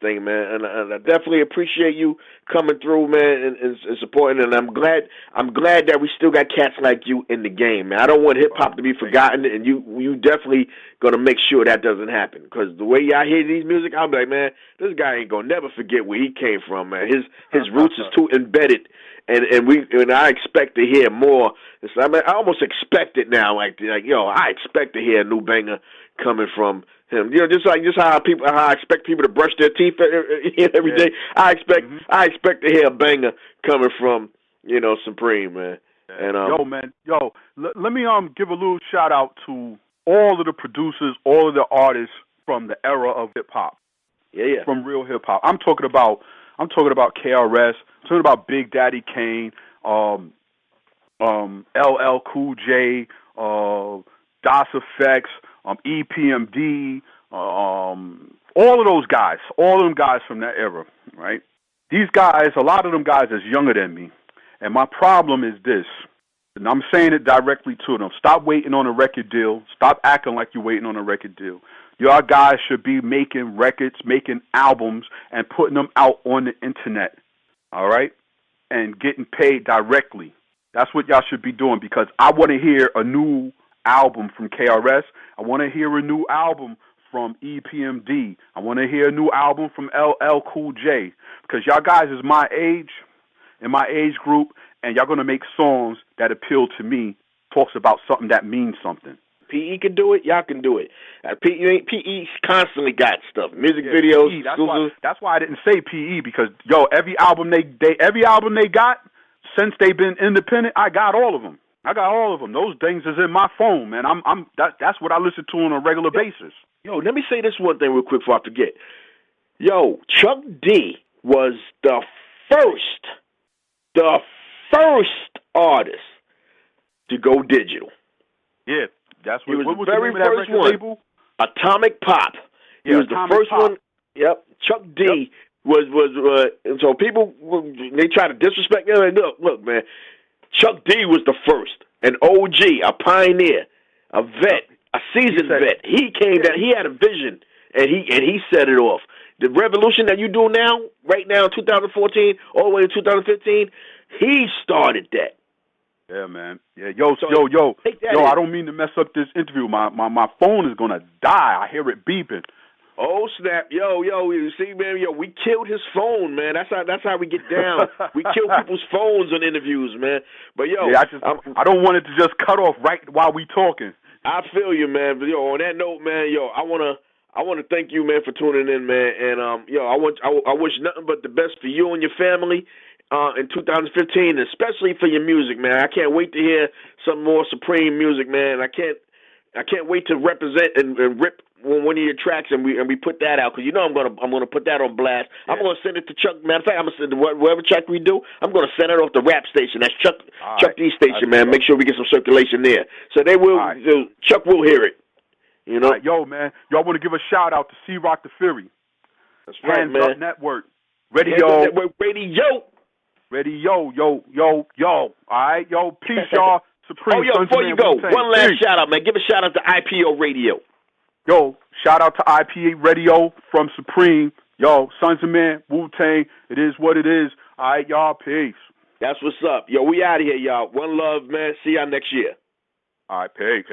thing, man, and I definitely appreciate you coming through, man, and supporting. And I'm glad that we still got cats like you in the game, man. I don't want hip hop to be forgotten, and you definitely gonna make sure that doesn't happen. Because the way y'all hear these music, I'm like, man, this guy ain't gonna never forget where he came from, man. His roots is too embedded. And I expect to hear more. I almost expect it now. Like I expect to hear a new banger coming from him. Just how I expect people to brush their teeth every day. I expect to hear a banger coming from Supreme, man. And let me give a little shout out to all of the producers, all of the artists from the era of hip hop. Yeah. From real hip hop. I'm talking about KRS. I'm talking about Big Daddy Kane, LL Cool J, Das Effects, EPMD, all of those guys, all of them guys from that era, right? These guys, a lot of them guys is younger than me. And my problem is this, and I'm saying it directly to them. Stop waiting on a record deal. Stop acting like you're waiting on a record deal. Y'all guys should be making records, making albums, and putting them out on the internet, all right? And getting paid directly. That's what y'all should be doing, because I want to hear a new album from KRS. I want to hear a new album from EPMD. I want to hear a new album from LL Cool J, because y'all guys is my age, in my age group, and y'all going to make songs that appeal to me, talks about something that means something. PE can do it. Y'all can do it. PE constantly got stuff, music videos. PE, that's why I didn't say PE, because every album they got since they've been independent, I got all of them. Those things is in my phone, man. That's what I listen to on a regular basis. Let me say this one thing real quick before I forget. Chuck D was the first artist to go digital. Yeah. That's what, he was what the was very the name of that first record one. label? Atomic Pop. He was the first one. Yep. Chuck D was and so people they try to disrespect him. Like, look, man. Chuck D was the first, an OG, a pioneer, a vet, a seasoned vet. He came down. He had a vision, and he set it off. The revolution that you do now, right now, 2014, all the way to 2015, he started that. Yeah, man. Yeah, yo, I don't mean to mess up this interview. My phone is gonna die. I hear it beeping. Oh snap! Yo, you see, man, we killed his phone, man. That's how we get down. We kill people's phones on interviews, man. But I don't want it to just cut off right while we talking. I feel you, man. But on that note, man, I wanna thank you, man, for tuning in, man. And I wish nothing but the best for you and your family. In 2015, especially for your music, man. I can't wait to hear some more Supreme music, man. I can't wait to represent and rip one of your tracks and we put that out, because I'm gonna put that on blast. Yeah. I'm gonna send it to Chuck. Matter of fact, I'm gonna send whatever track we do. I'm gonna send it off the rap station. That's Chuck D station, man. Make sure we get some circulation there. So they will. Chuck will hear it. Yo, man, y'all want to give a shout out to C-Rock the Fury. That's right, Hands man. Up Network. Radio. Yo. All right, yo, peace, y'all. Supreme. Before you go, one last shout out, man. Give a shout out to IPO Radio. Yo, shout out to IPA Radio from Supreme. Yo, Sons of Man, Wu-Tang. It is what it is. All right, y'all, peace. That's what's up. Yo, we out of here, y'all. One love, man. See y'all next year. All right, peace.